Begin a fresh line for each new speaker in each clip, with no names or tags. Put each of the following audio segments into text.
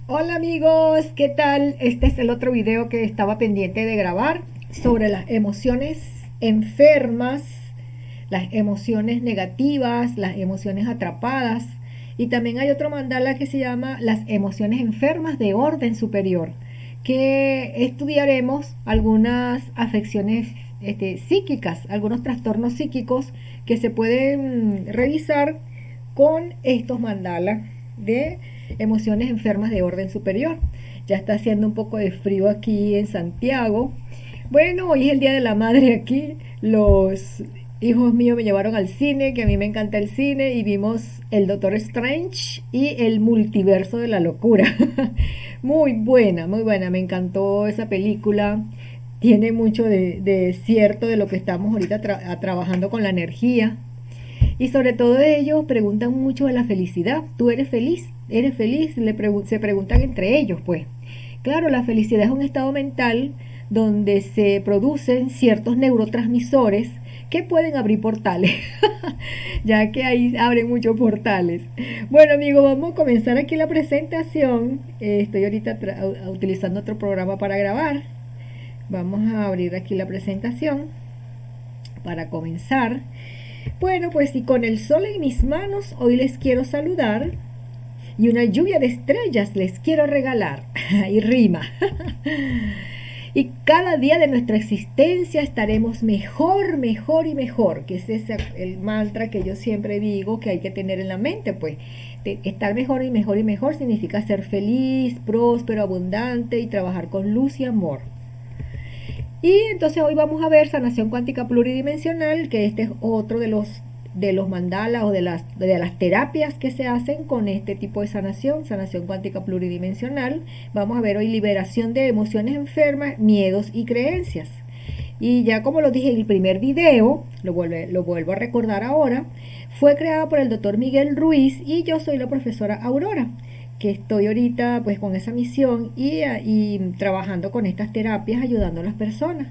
Hola amigos, ¿qué tal? Este es el otro video que estaba pendiente de grabar sobre las emociones enfermas, las emociones negativas, las emociones atrapadas. Y también hay otro mandala que se llama las emociones enfermas de orden superior, que estudiaremos algunas afecciones psíquicas, algunos trastornos psíquicos que se pueden revisar con estos mandalas de emociones enfermas de orden superior. Ya está haciendo un poco de frío aquí en Santiago. Bueno, hoy es el Día de la Madre aquí. Los hijos míos me llevaron al cine, que a mí me encanta el cine, y vimos el Doctor Strange y el Multiverso de la Locura. Muy buena, me encantó esa película. Tiene mucho de cierto de lo que estamos ahorita trabajando con la energía. Y sobre todo ellos preguntan mucho de la felicidad. ¿Tú eres feliz? ¿Eres feliz? Se preguntan entre ellos, pues. Claro, la felicidad es un estado mental donde se producen ciertos neurotransmisores que pueden abrir portales, ya que ahí abren muchos portales. Bueno, amigos, vamos a comenzar aquí la presentación. Estoy ahorita utilizando otro programa para grabar. Vamos a abrir aquí la presentación para comenzar. Bueno, pues y con el sol en mis manos, hoy les quiero saludar y una lluvia de estrellas les quiero regalar. Y rima. Y cada día de nuestra existencia estaremos mejor, mejor y mejor, que ese es el mantra que yo siempre digo que hay que tener en la mente, pues. Estar mejor y mejor y mejor significa ser feliz, próspero, abundante y trabajar con luz y amor. Y entonces hoy vamos a ver sanación cuántica pluridimensional, que este es otro de los mandalas o de las terapias que se hacen con este tipo de sanación cuántica pluridimensional. Vamos a ver hoy liberación de emociones enfermas, miedos y creencias. Y ya como lo dije en el primer video, lo vuelvo a recordar ahora, fue creada por el doctor Miguel Ruiz y yo soy la profesora Aurora, que estoy ahorita pues con esa misión y trabajando con estas terapias ayudando a las personas.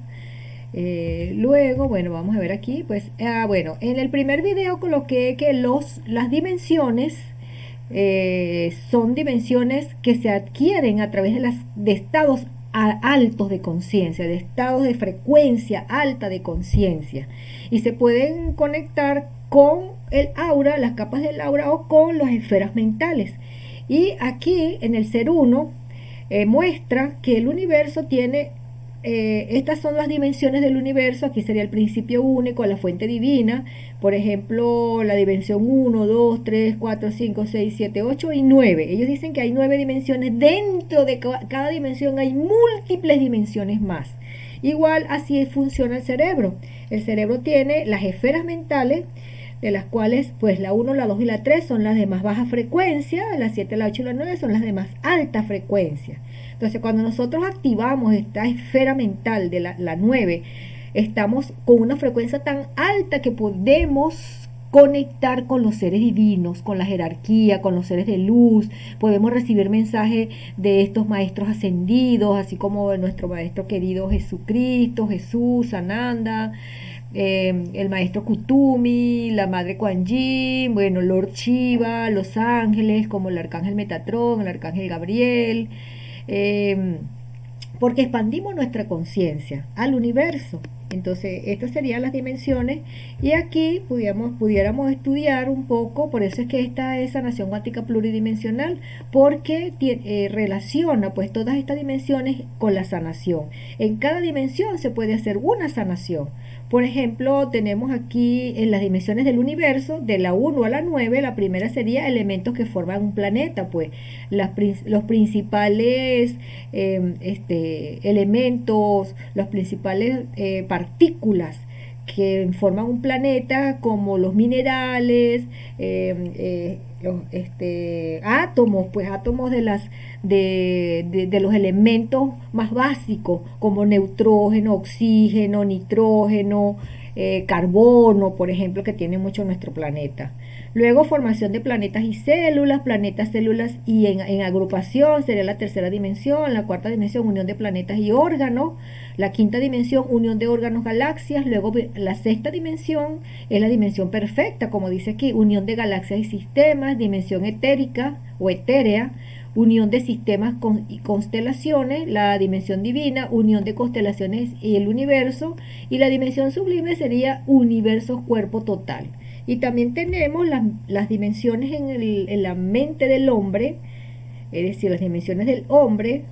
Luego, bueno, vamos a ver aquí, pues, bueno, en el primer video coloqué que las dimensiones son dimensiones que se adquieren a través de estados altos de conciencia, de estados de frecuencia alta de conciencia, y se pueden conectar con el aura, las capas del aura o con las esferas mentales. Y aquí en el ser uno muestra que el universo tiene, estas son las dimensiones del universo. Aquí sería el principio único, la fuente divina. Por ejemplo, la dimensión 1, 2, 3, 4, 5, 6, 7, 8 y 9. Ellos dicen que hay 9 dimensiones. Dentro de cada dimensión hay múltiples dimensiones más. Igual así funciona el cerebro. El cerebro tiene las esferas mentales, de las cuales pues la 1, la 2 y la 3 son las de más baja frecuencia, la 7, la 8 y la 9 son las de más alta frecuencia. Entonces cuando nosotros activamos esta esfera mental de la 9, estamos con una frecuencia tan alta que podemos conectar con los seres divinos, con la jerarquía, con los seres de luz. Podemos recibir mensajes de estos maestros ascendidos, así como de nuestro maestro querido Jesucristo, Jesús, Ananda, el maestro Kutumi, la madre Kuan Yin, bueno, Lord Shiva, los ángeles como el arcángel Metatrón, el arcángel Gabriel, eh, porque expandimos nuestra conciencia al universo. Entonces, estas serían las dimensiones y aquí pudiéramos estudiar un poco. Por eso es que esta es sanación cuántica pluridimensional, porque relaciona pues todas estas dimensiones con la sanación. En cada dimensión se puede hacer una sanación. Por ejemplo, tenemos aquí en las dimensiones del universo, de la 1 a la 9, la primera sería elementos que forman un planeta, pues los principales elementos, los principales partículas que forman un planeta, como los minerales, los átomos, pues átomos de los elementos más básicos, como neutrógeno, oxígeno, nitrógeno, carbono, por ejemplo, que tiene mucho nuestro planeta. Luego formación de planetas y células, planetas, células y en agrupación sería la tercera dimensión, la cuarta dimensión unión de planetas y órganos, la quinta dimensión unión de órganos, galaxias. Luego la sexta dimensión es la dimensión perfecta, como dice aquí, unión de galaxias y sistemas, dimensión etérica o etérea, unión de sistemas y constelaciones, la dimensión divina, unión de constelaciones y el universo, y la dimensión sublime sería universo cuerpo total. Y también tenemos las dimensiones en la mente del hombre, es decir, las dimensiones del hombre,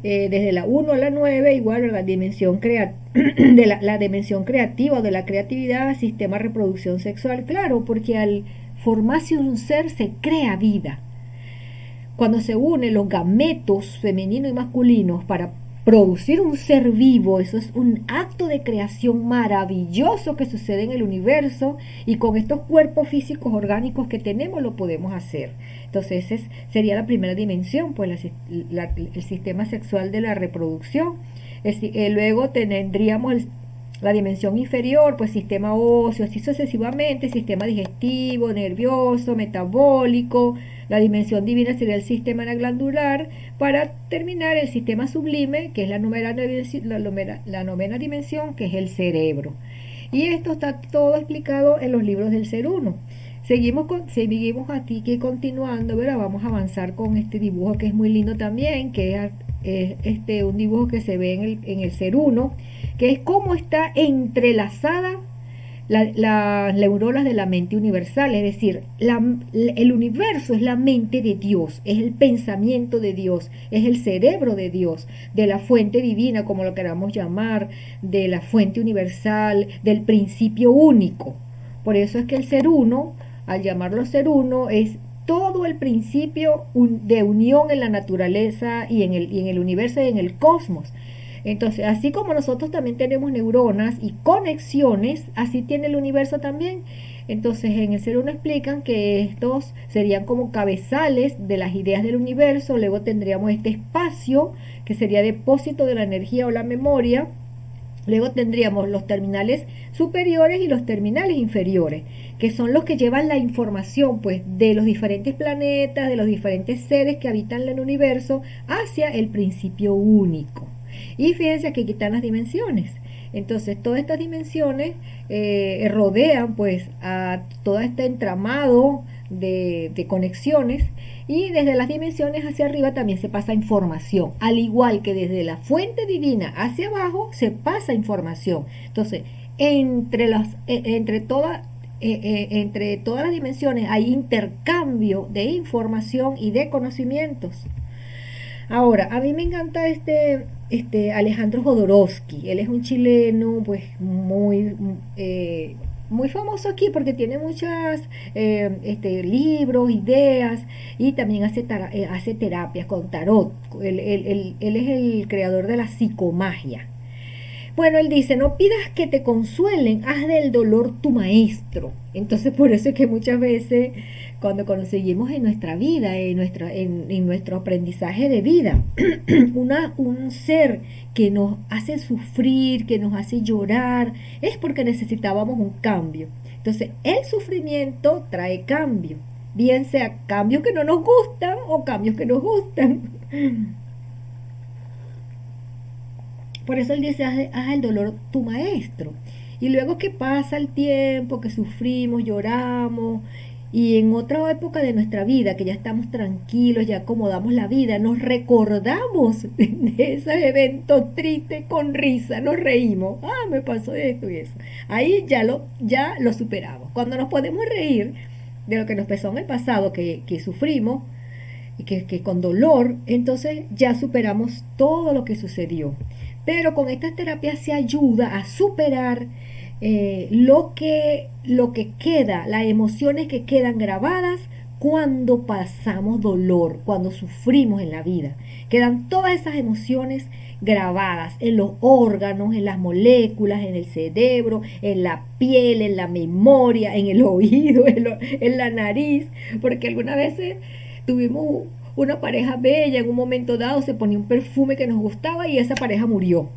desde la 1 a la 9, igual a la dimensión de la dimensión creativa o de la creatividad, sistema de reproducción sexual, claro, porque al formarse un ser se crea vida. Cuando se unen los gametos femeninos y masculinos para producir un ser vivo, eso es un acto de creación maravilloso que sucede en el universo, y con estos cuerpos físicos orgánicos que tenemos lo podemos hacer. Entonces esa sería la primera dimensión, pues el sistema sexual de la reproducción. Luego tendríamos la dimensión inferior, pues sistema óseo, así sucesivamente, sistema digestivo, nervioso, metabólico. La dimensión divina sería el sistema glandular, para terminar el sistema sublime, que es la novena dimensión, que es el cerebro. Y esto está todo explicado en los libros del Ser Uno. Seguimos aquí continuando, ¿verdad? Vamos a avanzar con este dibujo que es muy lindo también, que es un dibujo que se ve en el Ser Uno, que es cómo está entrelazada las neuronas de la mente universal, es decir, el universo es la mente de Dios, es el pensamiento de Dios, es el cerebro de Dios, de la fuente divina, como lo queramos llamar, de la fuente universal, del principio único. Por eso es que el Ser Uno, al llamarlo Ser Uno, es todo el principio de unión en la naturaleza y en el universo y en el cosmos. Entonces, así como nosotros también tenemos neuronas y conexiones, así tiene el universo también. Entonces, en el Ser Uno explican que estos serían como cabezales de las ideas del universo. Luego tendríamos este espacio, que sería depósito de la energía o la memoria. Luego tendríamos los terminales superiores y los terminales inferiores, que son los que llevan la información, pues, de los diferentes planetas, de los diferentes seres que habitan el universo, hacia el principio único. Y fíjense que aquí están las dimensiones. Entonces, todas estas dimensiones rodean, pues, a todo este entramado de conexiones, y desde las dimensiones hacia arriba también se pasa información, al igual que desde la fuente divina hacia abajo se pasa información. Entonces, entre todas las dimensiones hay intercambio de información y de conocimientos. Ahora, a mí me encanta Alejandro Jodorowsky. Él es un chileno, pues muy famoso aquí porque tiene muchos libros, ideas, y también hace terapias con tarot. Él es el creador de la psicomagia. Bueno, él dice, no pidas que te consuelen, haz del dolor tu maestro. Entonces, por eso es que muchas veces, cuando conseguimos en nuestra vida, en nuestro aprendizaje de vida, un ser que nos hace sufrir, que nos hace llorar, es porque necesitábamos un cambio. Entonces, el sufrimiento trae cambio, bien sea cambios que no nos gustan o cambios que nos gustan. Por eso él dice, haz el dolor tu maestro. Y luego que pasa el tiempo, que sufrimos, lloramos, y en otra época de nuestra vida, que ya estamos tranquilos, ya acomodamos la vida, nos recordamos de ese evento triste con risa, nos reímos, me pasó esto y eso. Ahí ya lo superamos. Cuando nos podemos reír de lo que nos pasó en el pasado, que sufrimos, y que con dolor, entonces ya superamos todo lo que sucedió. Pero con estas terapias se ayuda a superar lo que queda, las emociones que quedan grabadas cuando pasamos dolor, cuando sufrimos en la vida. Quedan todas esas emociones grabadas en los órganos, en las moléculas, en el cerebro, en la piel, en la memoria, en el oído, en la nariz, porque algunas veces tuvimos una pareja bella, en un momento dado se ponía un perfume que nos gustaba y esa pareja murió.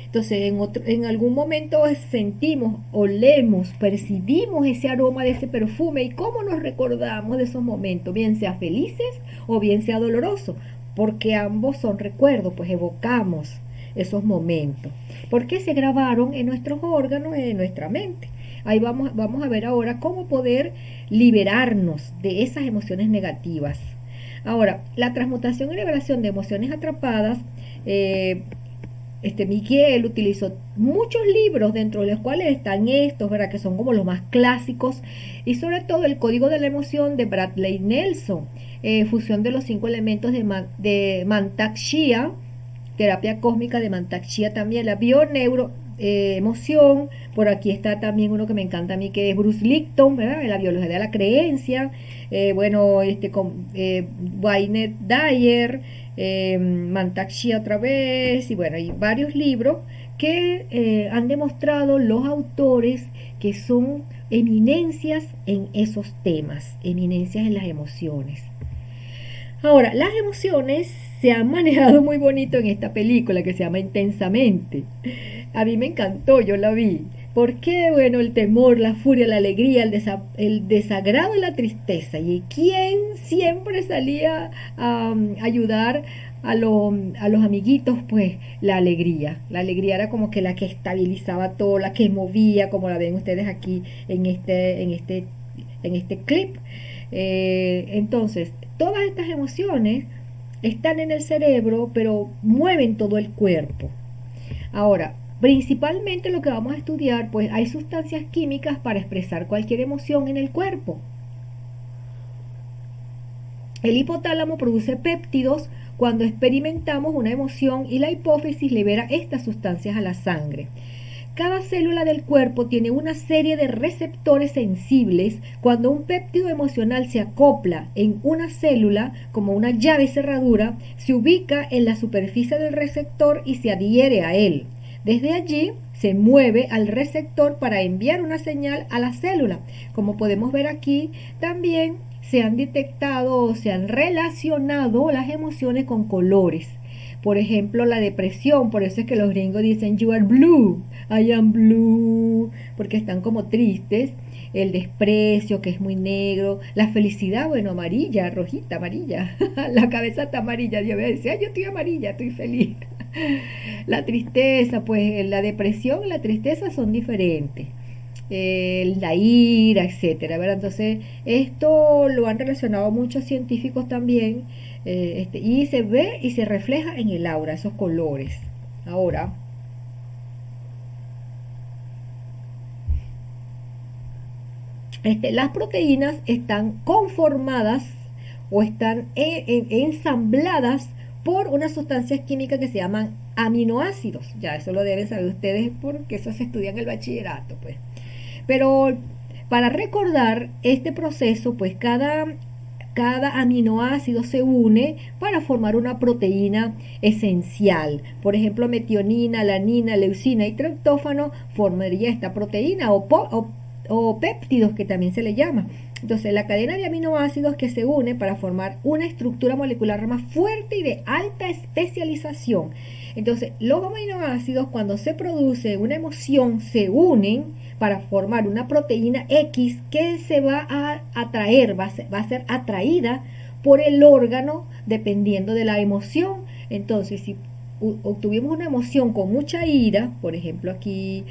Entonces en algún momento sentimos, olemos, percibimos ese aroma de ese perfume, y cómo nos recordamos de esos momentos, bien sea felices o bien sea doloroso, porque ambos son recuerdos, pues evocamos esos momentos, porque se grabaron en nuestros órganos, en nuestra mente. Ahí vamos a ver ahora cómo poder liberarnos de esas emociones negativas. Ahora, la transmutación y liberación de emociones atrapadas, Miguel utilizó muchos libros, dentro de los cuales están estos, ¿verdad? Que son como los más clásicos, y sobre todo el Código de la Emoción de Bradley Nelson, fusión de los 5 elementos de Mantak Chia, terapia cósmica de Mantak Chia también, la bioneuro emoción. Por aquí está también uno que me encanta a mí, que es Bruce Lipton, ¿verdad? La biología de la creencia. Wayne Dyer, Mantak Chia otra vez, y bueno, hay varios libros que han demostrado los autores que son eminencias en esos temas, eminencias en las emociones. Ahora, las emociones se han manejado muy bonito en esta película que se llama Intensamente. A mí me encantó, yo la vi. Porque, bueno, el temor, la furia, la alegría, el desagrado y la tristeza. ¿Y quién siempre salía a ayudar a los amiguitos? Pues la alegría. La alegría era como que la que estabilizaba todo, la que movía, como la ven ustedes aquí en este clip. Entonces, todas estas emociones están en el cerebro, pero mueven todo el cuerpo. Ahora, principalmente lo que vamos a estudiar, pues hay sustancias químicas para expresar cualquier emoción en el cuerpo. El hipotálamo produce péptidos cuando experimentamos una emoción y la hipófisis libera estas sustancias a la sangre. Cada célula del cuerpo tiene una serie de receptores sensibles. Cuando un péptido emocional se acopla en una célula, como una llave cerradura, se ubica en la superficie del receptor y se adhiere a él. Desde allí se mueve al receptor para enviar una señal a la célula. Como podemos ver aquí, también se han detectado o se han relacionado las emociones con colores. Por ejemplo, la depresión, por eso es que los gringos dicen you are blue, I am blue, porque están como tristes. El desprecio, que es muy negro. La felicidad, bueno, amarilla, rojita, amarilla. La cabeza está amarilla. Yo me decía, yo estoy amarilla, estoy feliz. La tristeza, pues la depresión y la tristeza son diferentes. La ira, etcétera, ¿verdad? Entonces, esto lo han relacionado muchos científicos también, y se ve y se refleja en el aura, esos colores. Ahora, las proteínas están conformadas o están ensambladas por unas sustancias químicas que se llaman aminoácidos. Ya eso lo deben saber ustedes porque eso se estudia en el bachillerato, pues. Pero para recordar este proceso, pues cada aminoácido se une para formar una proteína esencial. Por ejemplo, metionina, alanina, leucina y triptófano formaría esta proteína o péptidos, que también se le llama. Entonces, la cadena de aminoácidos que se une para formar una estructura molecular más fuerte y de alta especialización. Entonces, los aminoácidos, cuando se produce una emoción, se unen para formar una proteína X que se va a atraer, va a ser atraída por el órgano dependiendo de la emoción. Entonces, si obtuvimos una emoción con mucha ira, por ejemplo aquí,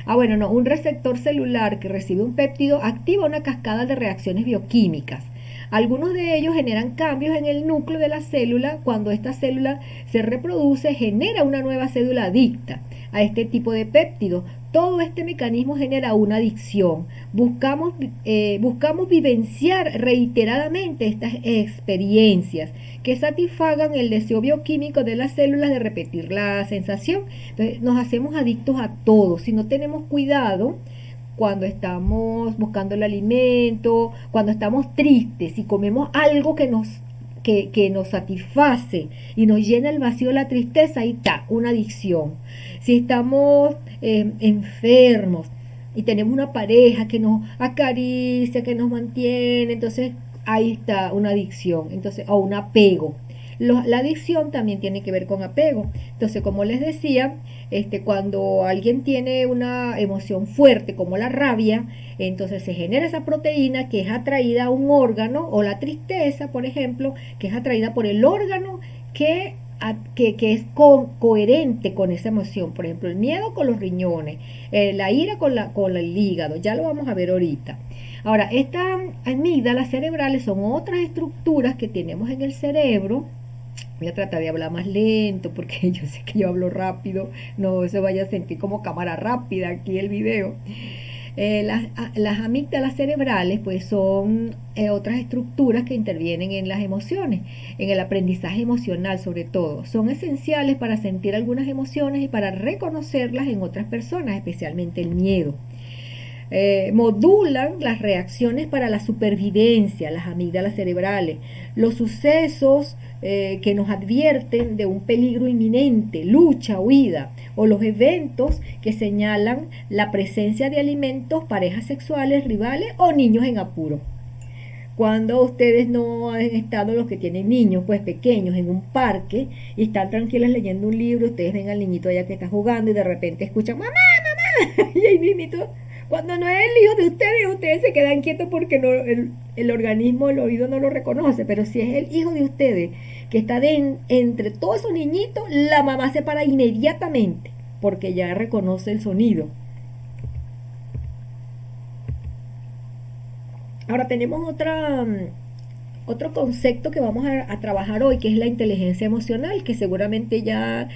un receptor celular que recibe un péptido activa una cascada de reacciones bioquímicas. Algunos de ellos generan cambios en el núcleo de la célula. Cuando esta célula se reproduce, genera una nueva célula adicta a este tipo de péptidos. Todo este mecanismo genera una adicción. Buscamos vivenciar reiteradamente estas experiencias que satisfagan el deseo bioquímico de las células de repetir la sensación. Entonces, nos hacemos adictos a todo. Si no tenemos cuidado, cuando estamos buscando el alimento, cuando estamos tristes y comemos algo que nos satisface y nos llena el vacío de la tristeza, ahí está, una adicción. Si estamos enfermos y tenemos una pareja que nos acaricia, que nos mantiene, entonces ahí está una adicción, entonces, o un apego. La adicción también tiene que ver con apego. Entonces, como les decía, cuando alguien tiene una emoción fuerte como la rabia, entonces se genera esa proteína que es atraída a un órgano, o la tristeza, por ejemplo, que es atraída por el órgano que es coherente con esa emoción. Por ejemplo, el miedo con los riñones, la ira con el hígado. Ya lo vamos a ver ahorita. Ahora, estas amígdalas cerebrales son otras estructuras que tenemos en el cerebro. Voy a tratar de hablar más lento porque yo sé que yo hablo rápido, no se vaya a sentir como cámara rápida aquí el video. Las amígdalas cerebrales pues son otras estructuras que intervienen en las emociones, en el aprendizaje emocional sobre todo. Son esenciales para sentir algunas emociones y para reconocerlas en otras personas, especialmente el miedo. Modulan las reacciones para la supervivencia, las amígdalas cerebrales, los sucesos que nos advierten de un peligro inminente, lucha, huida, o los eventos que señalan la presencia de alimentos, parejas sexuales, rivales o niños en apuro. Cuando ustedes no han estado, los que tienen niños pues pequeños, en un parque y están tranquilos leyendo un libro, ustedes ven al niñito allá que está jugando y de repente escuchan mamá, mamá, y el niñito, cuando no es el hijo de ustedes se quedan quietos porque no, el organismo, el oído no lo reconoce, pero si es el hijo de ustedes que está entre todos esos niñitos, la mamá se para inmediatamente porque ya reconoce el sonido. Ahora tenemos otro concepto que vamos a trabajar hoy, que es la inteligencia emocional, que seguramente ya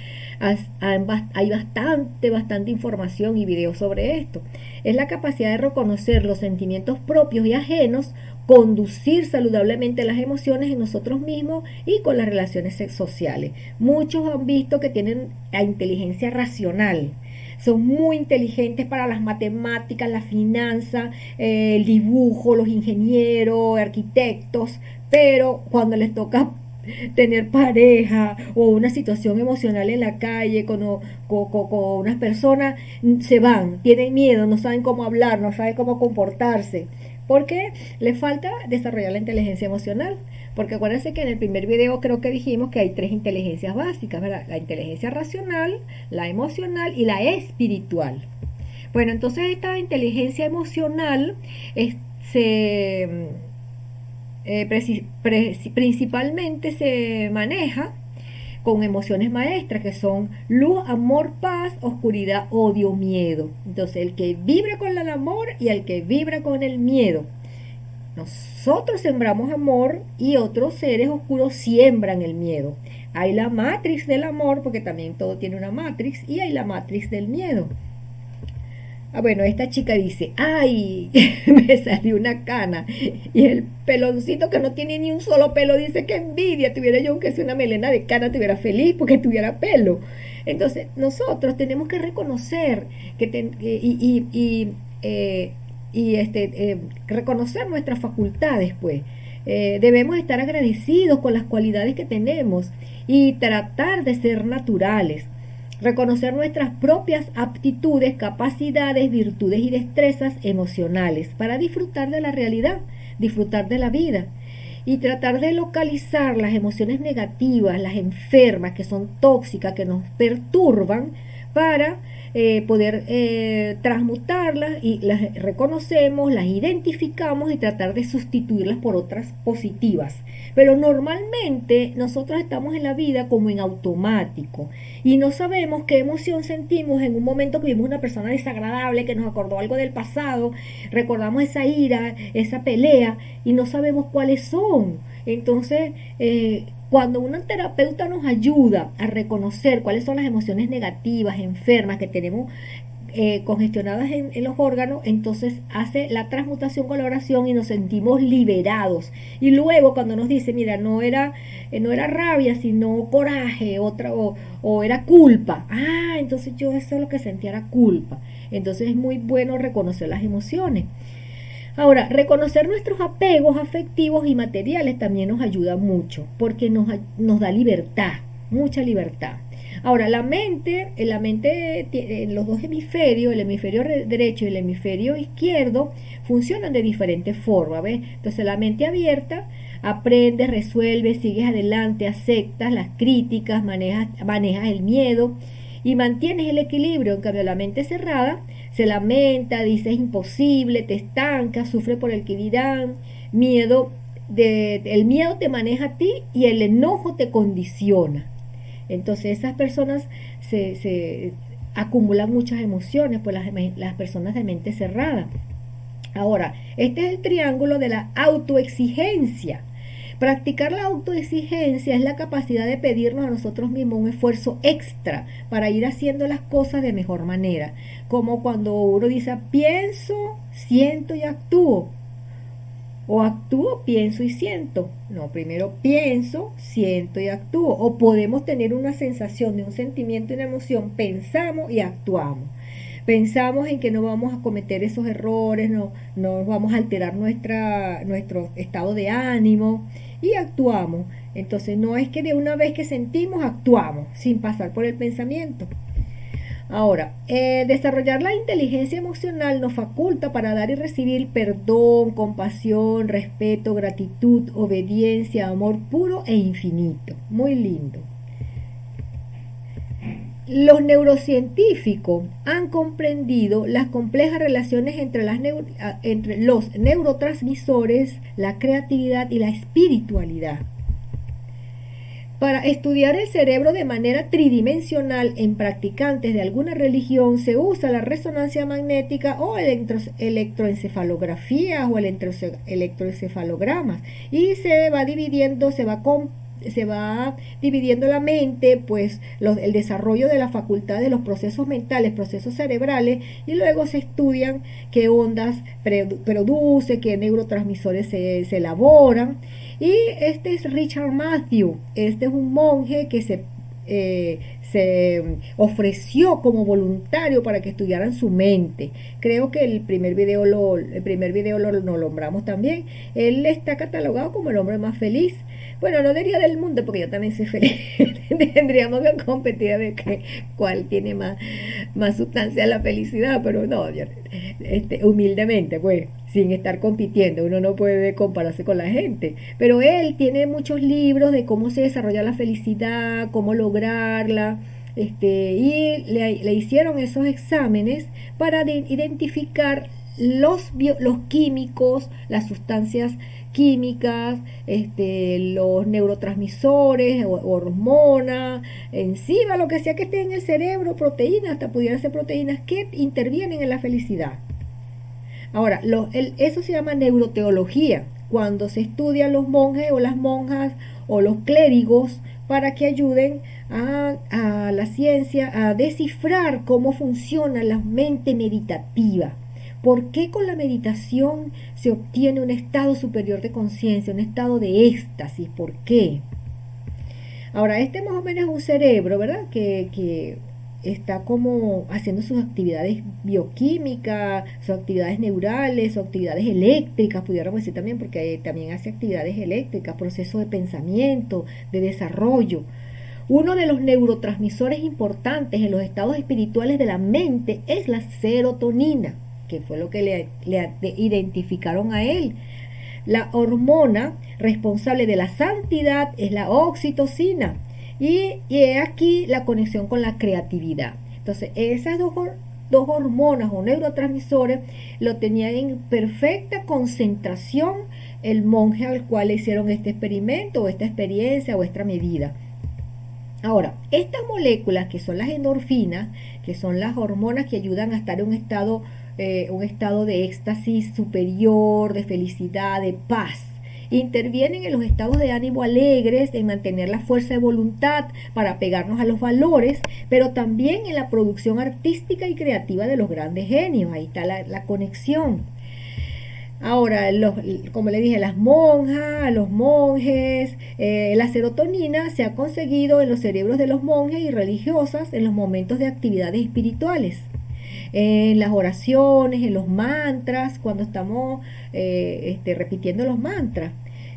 hay bastante información y videos sobre esto. Es la capacidad de reconocer los sentimientos propios y ajenos, conducir saludablemente las emociones en nosotros mismos y con las relaciones sociales. Muchos han visto que tienen la inteligencia racional. Son muy inteligentes para las matemáticas, la finanza, el dibujo, los ingenieros, arquitectos, pero cuando les toca tener pareja o una situación emocional en la calle con unas personas, se van, tienen miedo, no saben cómo hablar, no saben cómo comportarse, porque les falta desarrollar la inteligencia emocional. Porque acuérdense que en el primer video creo que dijimos que hay 3 inteligencias básicas, ¿verdad? La inteligencia racional, la emocional y la espiritual. Bueno, entonces esta inteligencia emocional principalmente se maneja con emociones maestras que son luz, amor, paz, oscuridad, odio, miedo. Entonces el que vibra con el amor y el que vibra con el miedo. Nosotros sembramos amor y otros seres oscuros siembran el miedo. Hay la matrix del amor, porque también todo tiene una matrix, y hay la matrix del miedo. Bueno, esta chica dice, ay, me salió una cana. Y el peloncito que no tiene ni un solo pelo dice, que envidia, tuviera yo aunque sea una melena de cana, tuviera feliz porque tuviera pelo. Entonces, nosotros tenemos que reconocer reconocer nuestras facultades, pues. Debemos estar agradecidos con las cualidades que tenemos y tratar de ser naturales. Reconocer nuestras propias aptitudes, capacidades, virtudes y destrezas emocionales para disfrutar de la realidad, disfrutar de la vida y tratar de localizar las emociones negativas, las enfermas, que son tóxicas, que nos perturban, para poder transmutarlas, y las reconocemos, las identificamos y tratar de sustituirlas por otras positivas. Pero normalmente nosotros estamos en la vida como en automático y no sabemos qué emoción sentimos en un momento que vimos una persona desagradable que nos acordó algo del pasado, recordamos esa ira, esa pelea y no sabemos cuáles son. Entonces, cuando un terapeuta nos ayuda a reconocer cuáles son las emociones negativas, enfermas que tenemos congestionadas en los órganos, entonces hace la transmutación con la oración y nos sentimos liberados. Y luego cuando nos dice, mira, no era rabia, sino coraje, o era culpa. Entonces yo eso es lo que sentía, era culpa. Entonces es muy bueno reconocer las emociones. Ahora, reconocer nuestros apegos afectivos y materiales también nos ayuda mucho, porque nos da libertad, mucha libertad. Ahora, la mente en los dos hemisferios, el hemisferio derecho y el hemisferio izquierdo, funcionan de diferentes formas, ¿ves? Entonces, la mente abierta aprendes, resuelves, sigues adelante, aceptas las críticas, manejas el miedo y mantienes el equilibrio. En cambio, la mente cerrada se lamenta, dice es imposible, te estanca, sufre por el que dirán, el miedo te maneja a ti y el enojo te condiciona. Entonces esas personas se acumulan muchas emociones, pues las personas de mente cerrada. Ahora, este es el triángulo de la autoexigencia. Practicar la autoexigencia es la capacidad de pedirnos a nosotros mismos un esfuerzo extra para ir haciendo las cosas de mejor manera. Como cuando uno dice pienso, siento y actúo. O actúo, pienso y siento. No, primero pienso, siento y actúo. O podemos tener una sensación de un sentimiento y una emoción, pensamos y actuamos. Pensamos en que no vamos a cometer esos errores, no vamos a alterar nuestro estado de ánimo y actuamos. Entonces no es que de una vez que sentimos actuamos sin pasar por el pensamiento. Ahora, desarrollar la inteligencia emocional nos faculta para dar y recibir perdón, compasión, respeto, gratitud, obediencia, amor puro e infinito. Muy lindo. Los neurocientíficos han comprendido las complejas relaciones entre los neurotransmisores, la creatividad y la espiritualidad. Para estudiar el cerebro de manera tridimensional en practicantes de alguna religión se usa la resonancia magnética o electroencefalografía o electroencefalogramas y se va dividiendo la mente, pues el desarrollo de la facultad de los procesos mentales, procesos cerebrales, y luego se estudian qué ondas produce, qué neurotransmisores se elaboran. Y este es Richard Matthew, este es un monje que se ofreció como voluntario para que estudiaran su mente. Creo que el primer video lo nombramos también. Él está catalogado como el hombre más feliz. Bueno, no diría del mundo porque yo también soy feliz. Tendríamos que competir a ver cuál tiene más sustancia la felicidad, pero no, humildemente, pues, sin estar compitiendo. Uno no puede compararse con la gente. Pero él tiene muchos libros de cómo se desarrolla la felicidad, cómo lograrla. Y le hicieron esos exámenes para identificar los químicos, las sustancias químicas, los neurotransmisores, hormonas, enzimas, lo que sea que esté en el cerebro, proteínas, hasta pudieran ser proteínas que intervienen en la felicidad. Ahora, eso se llama neuroteología, cuando se estudian los monjes o las monjas o los clérigos para que ayuden a la ciencia a descifrar cómo funciona la mente meditativa. ¿Por qué con la meditación se obtiene un estado superior de conciencia, un estado de éxtasis? ¿Por qué? Ahora, más o menos es un cerebro, ¿verdad? Que está como haciendo sus actividades bioquímicas, sus actividades neurales, sus actividades eléctricas, pudiéramos decir también, porque también hace actividades eléctricas, procesos de pensamiento, de desarrollo. Uno de los neurotransmisores importantes en los estados espirituales de la mente es la serotonina, que fue lo que le identificaron a él. La hormona responsable de la santidad es la oxitocina. Y he aquí la conexión con la creatividad. Entonces, esas dos hormonas o neurotransmisores lo tenían en perfecta concentración el monje al cual le hicieron este experimento o esta experiencia o esta medida. Ahora, estas moléculas que son las endorfinas, que son las hormonas que ayudan a estar en un estado de éxtasis superior, de felicidad, de paz, intervienen en los estados de ánimo alegres, en mantener la fuerza de voluntad para pegarnos a los valores, pero también en la producción artística y creativa de los grandes genios. Ahí está la conexión. Ahora, como le dije, las monjas, los monjes, la serotonina se ha conseguido en los cerebros de los monjes y religiosas en los momentos de actividades espirituales. En las oraciones, en los mantras, cuando estamos repitiendo los mantras,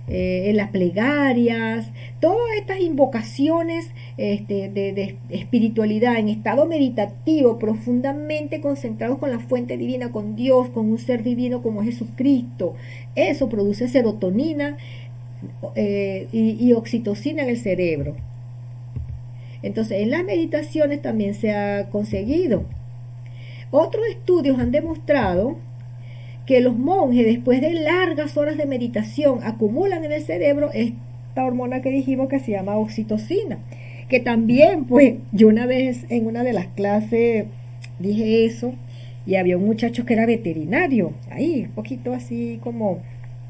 en las plegarias, todas estas invocaciones de espiritualidad en estado meditativo, profundamente concentrados con la fuente divina, con Dios, con un ser divino como Jesucristo, eso produce serotonina y oxitocina en el cerebro. Entonces, en las meditaciones también se ha conseguido. Otros estudios han demostrado que los monjes, después de largas horas de meditación, acumulan en el cerebro esta hormona que dijimos que se llama oxitocina, que también, pues, yo una vez en una de las clases dije eso, y había un muchacho que era veterinario, ahí, un poquito así como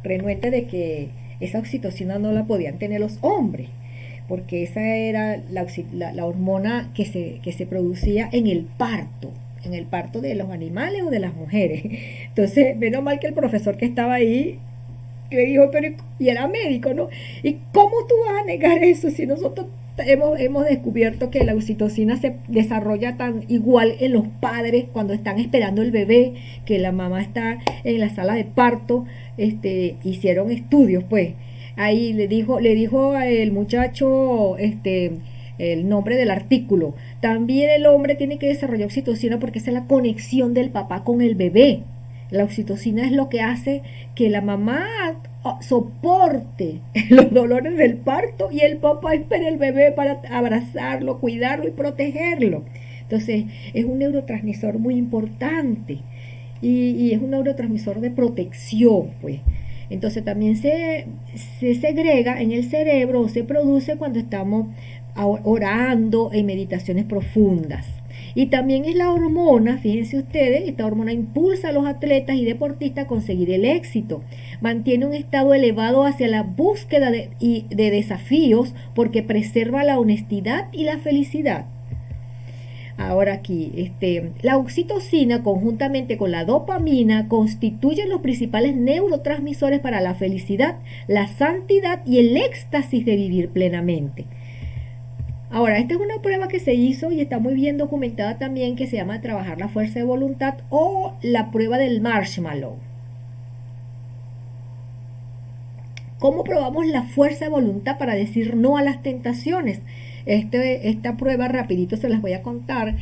renuente de que esa oxitocina no la podían tener los hombres, porque esa era la hormona que se producía en el parto de los animales o de las mujeres. Entonces, menos mal que el profesor que estaba ahí le dijo, pero y era médico, ¿no? ¿Y cómo tú vas a negar eso si nosotros hemos descubierto que la oxitocina se desarrolla tan igual en los padres cuando están esperando el bebé, que la mamá está en la sala de parto? Hicieron estudios, pues. Ahí le dijo al muchacho, el nombre del artículo. También el hombre tiene que desarrollar oxitocina porque esa es la conexión del papá con el bebé. La oxitocina es lo que hace que la mamá soporte los dolores del parto y el papá espere el bebé para abrazarlo, cuidarlo y protegerlo. Entonces es un neurotransmisor muy importante y es un neurotransmisor de protección, pues. Entonces también se segrega en el cerebro o se produce cuando estamos orando en meditaciones profundas. Y también es la hormona, fíjense ustedes, esta hormona impulsa a los atletas y deportistas a conseguir el éxito. Mantiene un estado elevado hacia la búsqueda de desafíos porque preserva la honestidad y la felicidad. Ahora aquí, la oxitocina conjuntamente con la dopamina constituyen los principales neurotransmisores para la felicidad, la santidad y el éxtasis de vivir plenamente. Ahora, esta es una prueba que se hizo y está muy bien documentada también, que se llama trabajar la fuerza de voluntad o la prueba del marshmallow. ¿Cómo probamos la fuerza de voluntad para decir no a las tentaciones? Esta prueba rapidito se las voy a contar.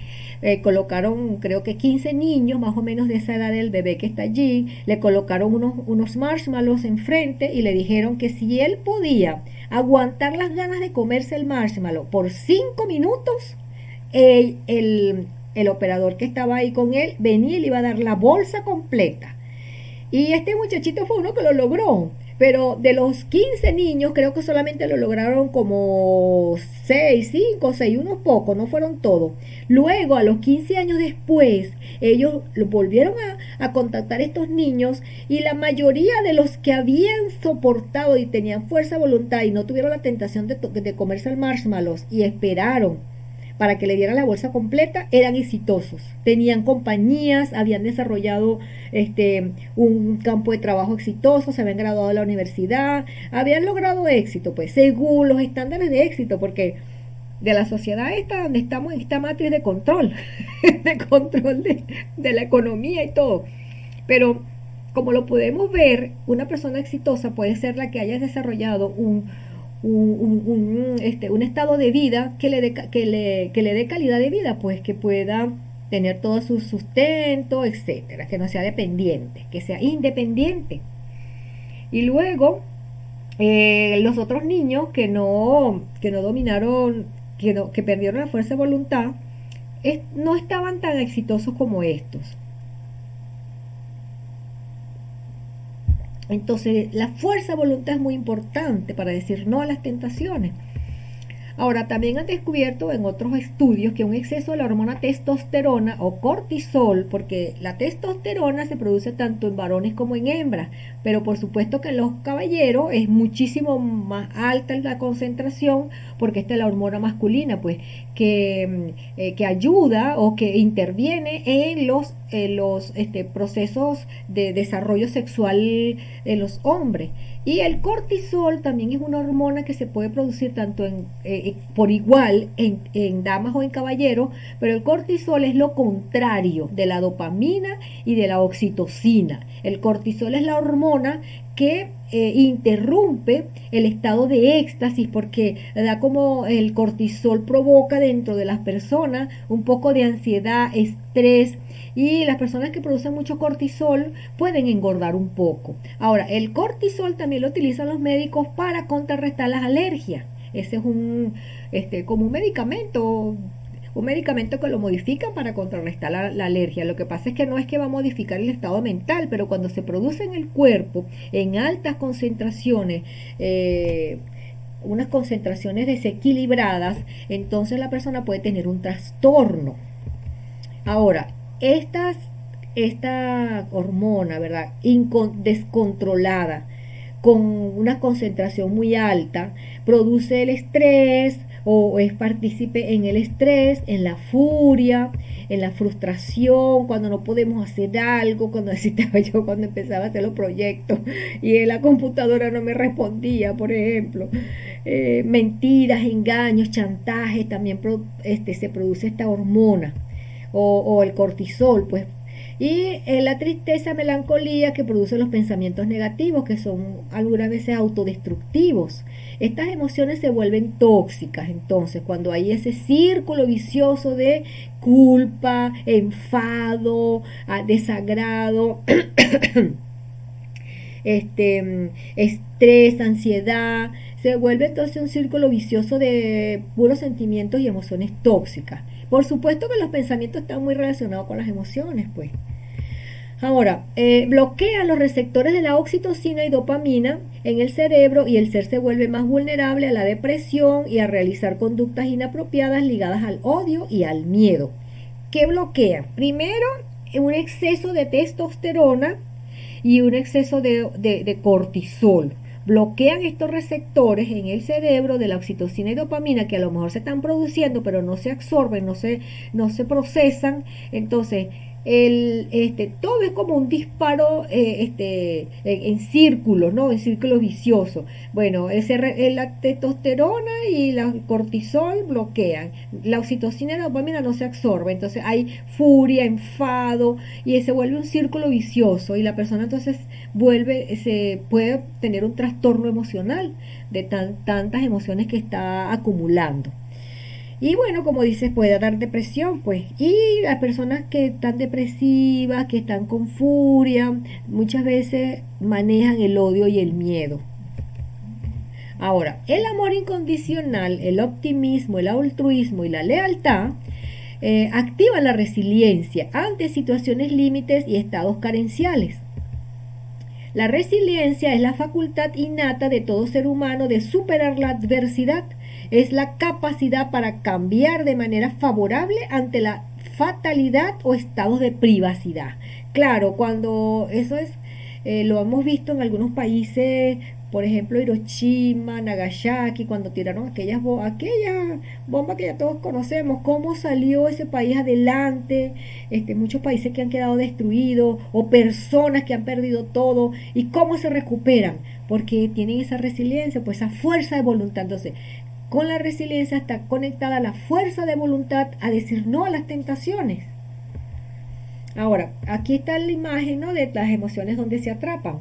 Colocaron creo que 15 niños más o menos de esa edad del bebé que está allí, le colocaron unos marshmallows enfrente y le dijeron que si él podía aguantar las ganas de comerse el marshmallow por 5 minutos, el operador que estaba ahí con él venía y le iba a dar la bolsa completa. Y este muchachito fue uno que lo logró. Pero de los 15 niños, creo que solamente lo lograron como 6, 5, 6, unos pocos, no fueron todos. Luego, a los 15 años después, ellos volvieron a contactar a estos niños y la mayoría de los que habían soportado y tenían fuerza de voluntad y no tuvieron la tentación de comerse el marshmallows y esperaron para que le dieran la bolsa completa, eran exitosos. Tenían compañías, habían desarrollado un campo de trabajo exitoso, se habían graduado de la universidad, habían logrado éxito, pues, según los estándares de éxito, porque de la sociedad esta donde estamos, esta matriz de control, de control de la economía y todo. Pero como lo podemos ver, una persona exitosa puede ser la que haya desarrollado un estado de vida que le dé calidad de vida, pues que pueda tener todo su sustento, etcétera, que no sea dependiente, que sea independiente. Y luego los otros niños que no dominaron, que perdieron la fuerza de voluntad, no estaban tan exitosos como estos. Entonces, la fuerza de voluntad es muy importante para decir no a las tentaciones. Ahora, también han descubierto en otros estudios que un exceso de la hormona testosterona o cortisol, porque la testosterona se produce tanto en varones como en hembras, pero por supuesto que en los caballeros es muchísimo más alta la concentración, porque esta es la hormona masculina, pues, que ayuda o que interviene en los procesos de desarrollo sexual en los hombres. Y el cortisol también es una hormona que se puede producir tanto por igual en damas o en caballeros, pero el cortisol es lo contrario de la dopamina y de la oxitocina. El cortisol es la hormona que interrumpe el estado de éxtasis, porque da como el cortisol provoca dentro de las personas un poco de ansiedad, estrés, y las personas que producen mucho cortisol pueden engordar un poco. Ahora, el cortisol también lo utilizan los médicos para contrarrestar las alergias. Ese es como un medicamento que lo modifican para contrarrestar la alergia. Lo que pasa es que no es que va a modificar el estado mental, pero cuando se produce en el cuerpo en altas concentraciones, unas concentraciones desequilibradas, entonces la persona puede tener un trastorno. Ahora, esta hormona, ¿verdad? Descontrolada, con una concentración muy alta, produce el estrés o es partícipe en el estrés, en la furia, en la frustración, cuando no podemos hacer algo, cuando necesitaba yo, cuando empezaba a hacer los proyectos y en la computadora no me respondía, por ejemplo. Mentiras, engaños, chantajes, también se produce esta hormona o el cortisol, pues. Y la tristeza, melancolía que producen los pensamientos negativos, que son algunas veces autodestructivos. Estas emociones se vuelven tóxicas, entonces, cuando hay ese círculo vicioso de culpa, enfado, desagrado, estrés, ansiedad, se vuelve entonces un círculo vicioso de puros sentimientos y emociones tóxicas. Por supuesto que los pensamientos están muy relacionados con las emociones, pues. Ahora, bloquean los receptores de la oxitocina y dopamina en el cerebro y el ser se vuelve más vulnerable a la depresión y a realizar conductas inapropiadas ligadas al odio y al miedo. ¿Qué bloquean? Primero, un exceso de testosterona y un exceso de cortisol. Bloquean estos receptores en el cerebro de la oxitocina y dopamina que a lo mejor se están produciendo pero no se absorben, no se procesan. Entonces todo es como un disparo en círculos, ¿no? En círculos viciosos. Bueno, la testosterona y la cortisol bloquean, la oxitocina y la dopamina no se absorben, entonces hay furia, enfado y se vuelve un círculo vicioso y la persona entonces se puede tener un trastorno emocional de tantas emociones que está acumulando. Y bueno, como dices, puede dar depresión, pues. Y las personas que están depresivas, que están con furia, muchas veces manejan el odio y el miedo. Ahora, el amor incondicional, el optimismo, el altruismo y la lealtad activan la resiliencia ante situaciones límites y estados carenciales. La resiliencia es la facultad innata de todo ser humano de superar la adversidad. Es la capacidad para cambiar de manera favorable ante la fatalidad o estados de privacidad. Claro, cuando eso es, lo hemos visto en algunos países, por ejemplo Hiroshima, Nagasaki, cuando tiraron aquella bomba que ya todos conocemos, cómo salió ese país adelante, muchos países que han quedado destruidos o personas que han perdido todo y cómo se recuperan, porque tienen esa resiliencia, pues esa fuerza de voluntad. Entonces, con la resiliencia está conectada la fuerza de voluntad a decir no a las tentaciones. Ahora, aquí está la imagen, ¿no?, de las emociones donde se atrapan.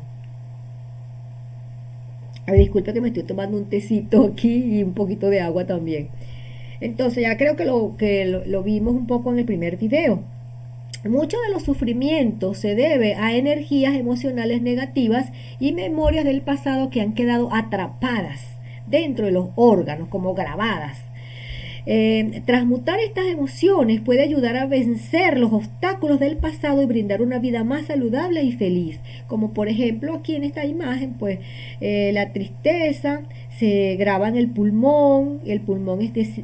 Disculpa que me estoy tomando un tecito aquí y un poquito de agua también. Entonces ya creo que lo vimos un poco en el primer video. Mucho de los sufrimientos se debe a energías emocionales negativas y memorias del pasado que han quedado atrapadas dentro de los órganos, como grabadas. Transmutar estas emociones puede ayudar a vencer los obstáculos del pasado y brindar una vida más saludable y feliz, como por ejemplo aquí en esta imagen, pues la tristeza se graba en el pulmón es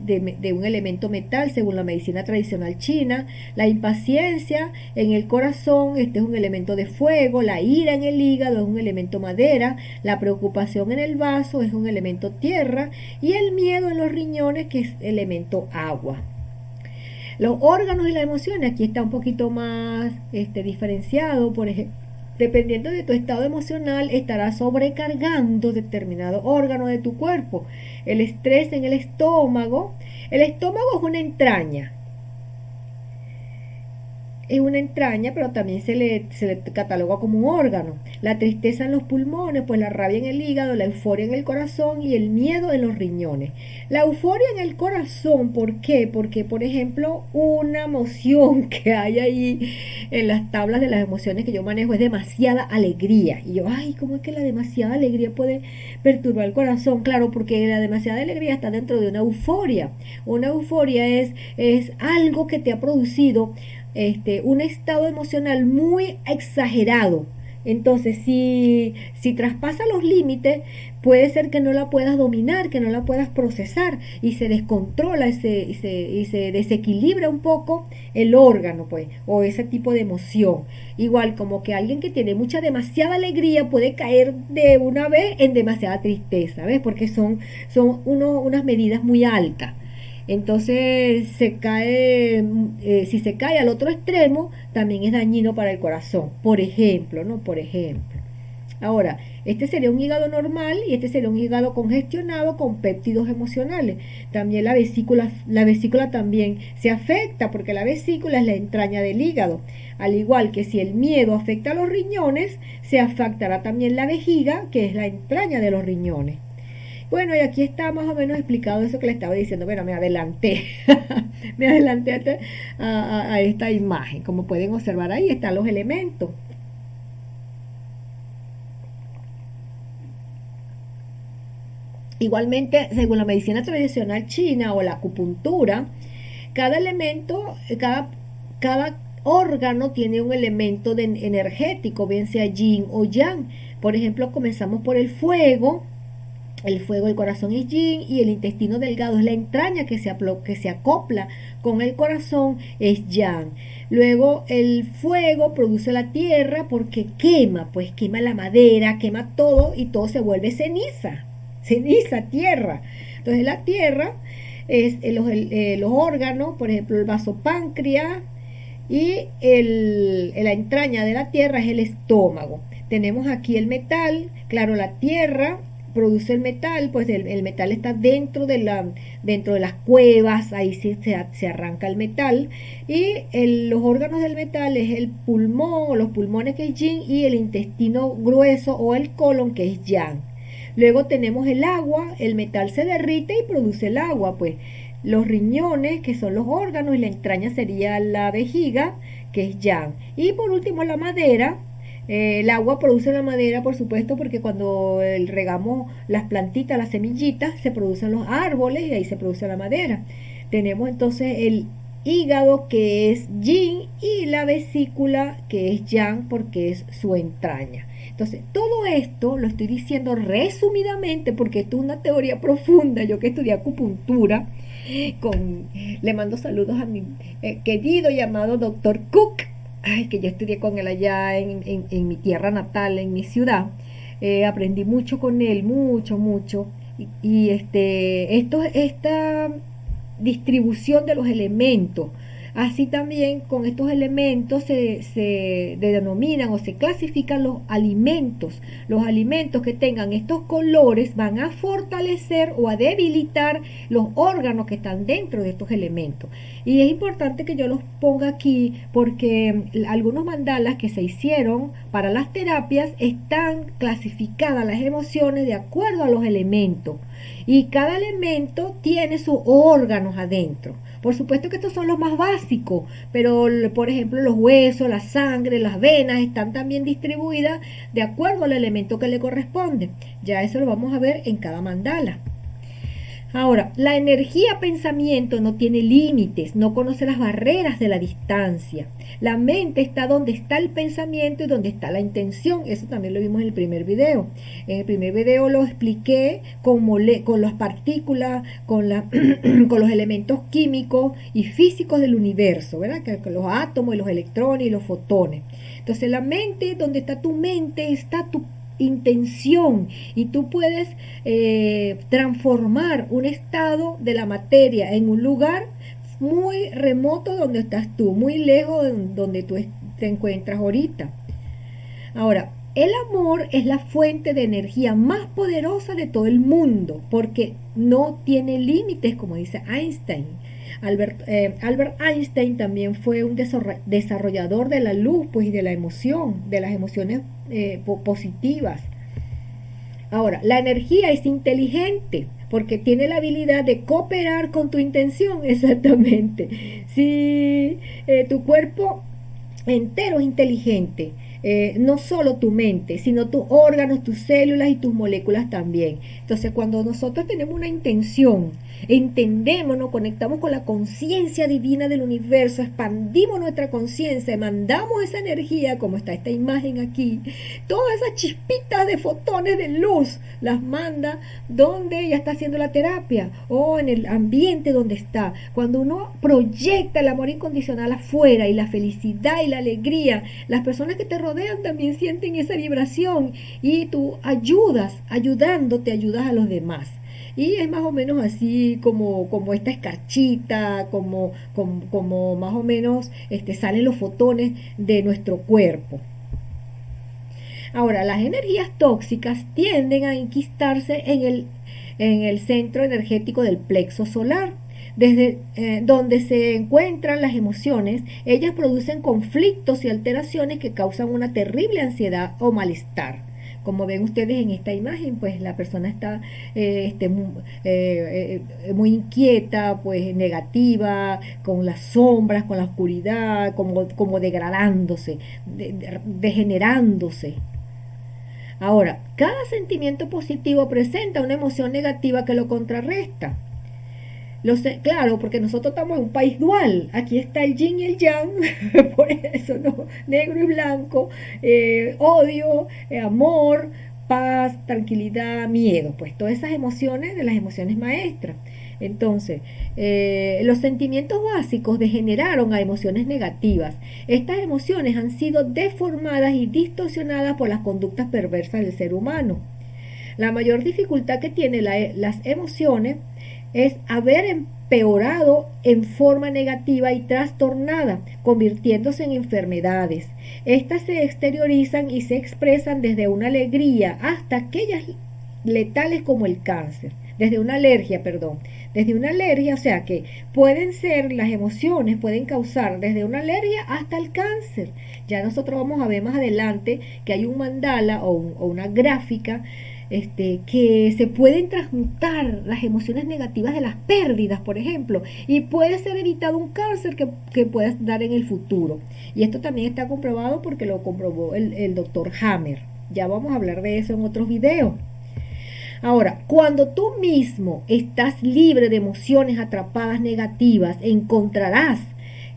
de un elemento metal según la medicina tradicional china. La impaciencia en el corazón, este es un elemento de fuego. La ira en el hígado es un elemento madera. La preocupación en el vaso es un elemento tierra y el miedo en los riñones, que es elemento agua. Los órganos y las emociones, aquí está un poquito más diferenciado. Por ejemplo, dependiendo de tu estado emocional, estarás sobrecargando determinado órgano de tu cuerpo. El estrés en el estómago. El estómago es una entraña. Es una entraña, pero también se le cataloga como un órgano. La tristeza en los pulmones, pues la rabia en el hígado, la euforia en el corazón y el miedo en los riñones. La euforia en el corazón, ¿por qué? Porque, por ejemplo, una emoción que hay ahí en las tablas de las emociones que yo manejo es demasiada alegría. Y yo, ¿cómo es que la demasiada alegría puede perturbar el corazón? Claro, porque la demasiada alegría está dentro de una euforia. Una euforia es algo que te ha producido un estado emocional muy exagerado, Entonces, si traspasa los límites, puede ser que no la puedas dominar, que no la puedas procesar y se descontrola y se desequilibra un poco el órgano, pues, o ese tipo de emoción. Igual como que alguien que tiene demasiada alegría puede caer de una vez en demasiada tristeza, ¿ves? Porque son unas medidas muy altas. Entonces si se cae al otro extremo, también es dañino para el corazón, por ejemplo, ¿no? Por ejemplo. Ahora, este sería un hígado normal y este sería un hígado congestionado con péptidos emocionales. También la vesícula también se afecta porque la vesícula es la entraña del hígado. Al igual que si el miedo afecta a los riñones, se afectará también la vejiga, que es la entraña de los riñones. Bueno, y aquí está más o menos explicado eso que le estaba diciendo. Bueno, me adelanté, me adelanté a esta imagen. Como pueden observar, ahí están los elementos. Igualmente, según la medicina tradicional china o la acupuntura, cada elemento, cada órgano tiene un elemento energético, bien sea yin o yang. Por ejemplo, comenzamos por el fuego. El fuego, el corazón es yin, y el intestino delgado es la entraña que se acopla con el corazón, es yang. Luego el fuego produce la tierra porque quema, pues quema la madera, quema todo y todo se vuelve ceniza, tierra. Entonces la tierra es los órganos, por ejemplo el vaso páncreas, y la entraña de la tierra es el estómago. Tenemos aquí el metal, claro, la tierra produce el metal, pues el metal está dentro de las cuevas, ahí se arranca el metal, y los órganos del metal es el pulmón o los pulmones, que es yin, y el intestino grueso o el colon, que es yang. Luego tenemos el agua, el metal se derrite y produce el agua, pues los riñones, que son los órganos, y la entraña sería la vejiga, que es yang. Y por último la madera. El agua produce la madera, por supuesto, porque cuando regamos las plantitas, las semillitas, se producen los árboles y ahí se produce la madera. Tenemos entonces el hígado, que es yin, y la vesícula, que es yang, porque es su entraña. Entonces, todo esto lo estoy diciendo resumidamente porque esto es una teoría profunda. Yo que estudié acupuntura, le mando saludos a mi querido llamado Dr. Cook. Ay, que yo estudié con él allá en mi tierra natal, en mi ciudad. Aprendí mucho con él, mucho. Y esta distribución de los elementos, así también con estos elementos se denominan o se clasifican los alimentos. Los alimentos que tengan estos colores van a fortalecer o a debilitar los órganos que están dentro de estos elementos. Y es importante que yo los ponga aquí porque algunos mandalas que se hicieron para las terapias están clasificadas las emociones de acuerdo a los elementos. Y cada elemento tiene sus órganos adentro. Por supuesto que estos son los más básicos, pero por ejemplo los huesos, la sangre, las venas están también distribuidas de acuerdo al elemento que le corresponde. Ya eso lo vamos a ver en cada mandala. Ahora, la energía pensamiento no tiene límites, no conoce las barreras de la distancia. La mente está donde está el pensamiento y donde está la intención. Eso también lo vimos en el primer video. En el primer video lo expliqué con las partículas, con los elementos químicos y físicos del universo, ¿verdad? Con los átomos y los electrones y los fotones. Entonces la mente, donde está tu mente, está tu intención, y tú puedes transformar un estado de la materia en un lugar muy remoto donde estás tú, muy lejos de donde tú te encuentras ahorita. Ahora, el amor es la fuente de energía más poderosa de todo el mundo porque no tiene límites, como dice Einstein. Albert Einstein también fue un desarrollador de la luz, pues, y de la emoción, de las emociones positivas. Ahora, la energía es inteligente porque tiene la habilidad de cooperar con tu intención. Exactamente. Si tu cuerpo entero es inteligente, no solo tu mente, sino tus órganos, tus células y tus moléculas también. Entonces, cuando nosotros tenemos una intención, entendemos, nos conectamos con la conciencia divina del universo, expandimos nuestra conciencia, mandamos esa energía, como está esta imagen aquí, todas esas chispitas de fotones de luz, las manda donde ella está haciendo la terapia o en el ambiente donde está. Cuando uno proyecta el amor incondicional afuera y la felicidad y la alegría, las personas que te rodean también sienten esa vibración y tú ayudas a los demás. Y es más o menos así como esta escarchita, como más o menos salen los fotones de nuestro cuerpo. Ahora, las energías tóxicas tienden a enquistarse en el centro energético del plexo solar. Desde donde se encuentran las emociones, ellas producen conflictos y alteraciones que causan una terrible ansiedad o malestar. Como ven ustedes en esta imagen, pues la persona está muy inquieta, pues negativa, con las sombras, con la oscuridad, como degradándose, degenerándose. Ahora, cada sentimiento positivo presenta una emoción negativa que lo contrarresta. Claro, porque nosotros estamos en un país dual. Aquí está el yin y el yang, por eso, ¿no? Negro y blanco, odio, amor, paz, tranquilidad, miedo. Pues todas esas emociones de las emociones maestras. Entonces, los sentimientos básicos degeneraron a emociones negativas. Estas emociones han sido deformadas y distorsionadas por las conductas perversas del ser humano. La mayor dificultad que tienen las emociones es haber empeorado en forma negativa y trastornada, convirtiéndose en enfermedades. Estas se exteriorizan y se expresan desde una alegría hasta aquellas letales como el cáncer. Desde una alergia, o sea que pueden ser, las emociones pueden causar desde una alergia hasta el cáncer. Ya nosotros vamos a ver más adelante que hay un mandala o una gráfica que se pueden transmutar las emociones negativas de las pérdidas, por ejemplo, y puede ser evitado un cáncer que puedas dar en el futuro. Y esto también está comprobado porque lo comprobó el doctor Hammer. Ya vamos a hablar de eso en otros videos. Ahora, cuando tú mismo estás libre de emociones atrapadas negativas, encontrarás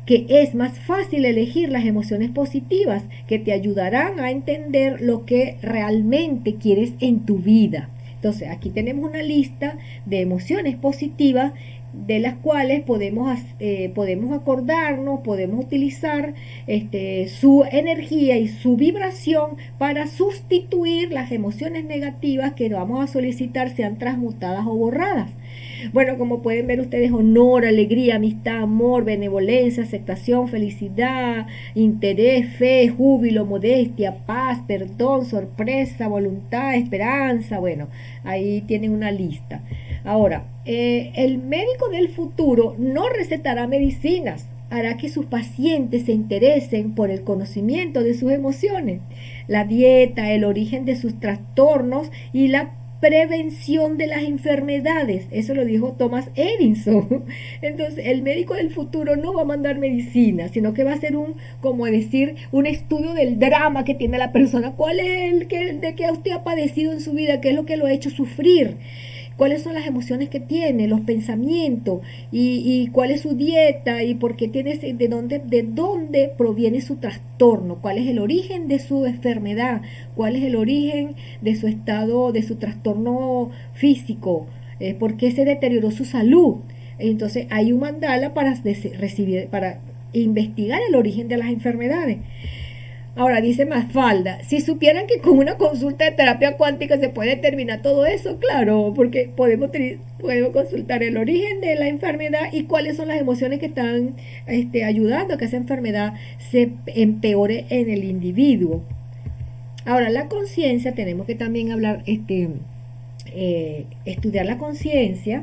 que es más fácil elegir las emociones positivas que te ayudarán a entender lo que realmente quieres en tu vida. Entonces, aquí tenemos una lista de emociones positivas de las cuales podemos acordarnos, podemos utilizar su energía y su vibración para sustituir las emociones negativas que vamos a solicitar sean transmutadas o borradas. Bueno, como pueden ver ustedes, honor, alegría, amistad, amor, benevolencia, aceptación, felicidad, interés, fe, júbilo, modestia, paz, perdón, sorpresa, voluntad, esperanza. Bueno, ahí tienen una lista. Ahora, el médico del futuro no recetará medicinas, hará que sus pacientes se interesen por el conocimiento de sus emociones, la dieta, el origen de sus trastornos y la prevención de las enfermedades. Eso lo dijo Thomas Edison. Entonces, el médico del futuro no va a mandar medicina, sino que va a hacer un estudio del drama que tiene la persona. ¿Cuál es de qué usted ha padecido en su vida? ¿Qué es lo que lo ha hecho sufrir? ¿Cuáles son las emociones que tiene, los pensamientos y cuál es su dieta y por qué tiene de dónde proviene su trastorno? ¿Cuál es el origen de su enfermedad? ¿Cuál es el origen de su estado, de su trastorno físico? ¿Por qué se deterioró su salud? Entonces hay un mandala para investigar el origen de las enfermedades. Ahora dice Mafalda, si supieran que con una consulta de terapia cuántica se puede determinar todo eso, claro, porque podemos consultar el origen de la enfermedad y cuáles son las emociones que están ayudando a que esa enfermedad se empeore en el individuo. Ahora, la conciencia, tenemos que también hablar, estudiar la conciencia.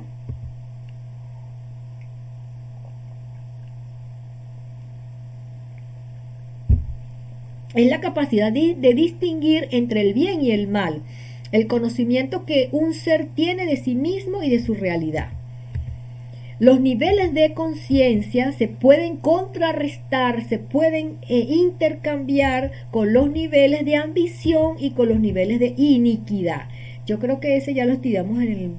Es la capacidad de distinguir entre el bien y el mal, el conocimiento que un ser tiene de sí mismo y de su realidad. Los niveles de conciencia se pueden contrarrestar, se pueden intercambiar con los niveles de ambición y con los niveles de iniquidad. Yo creo que ese ya lo estudiamos en el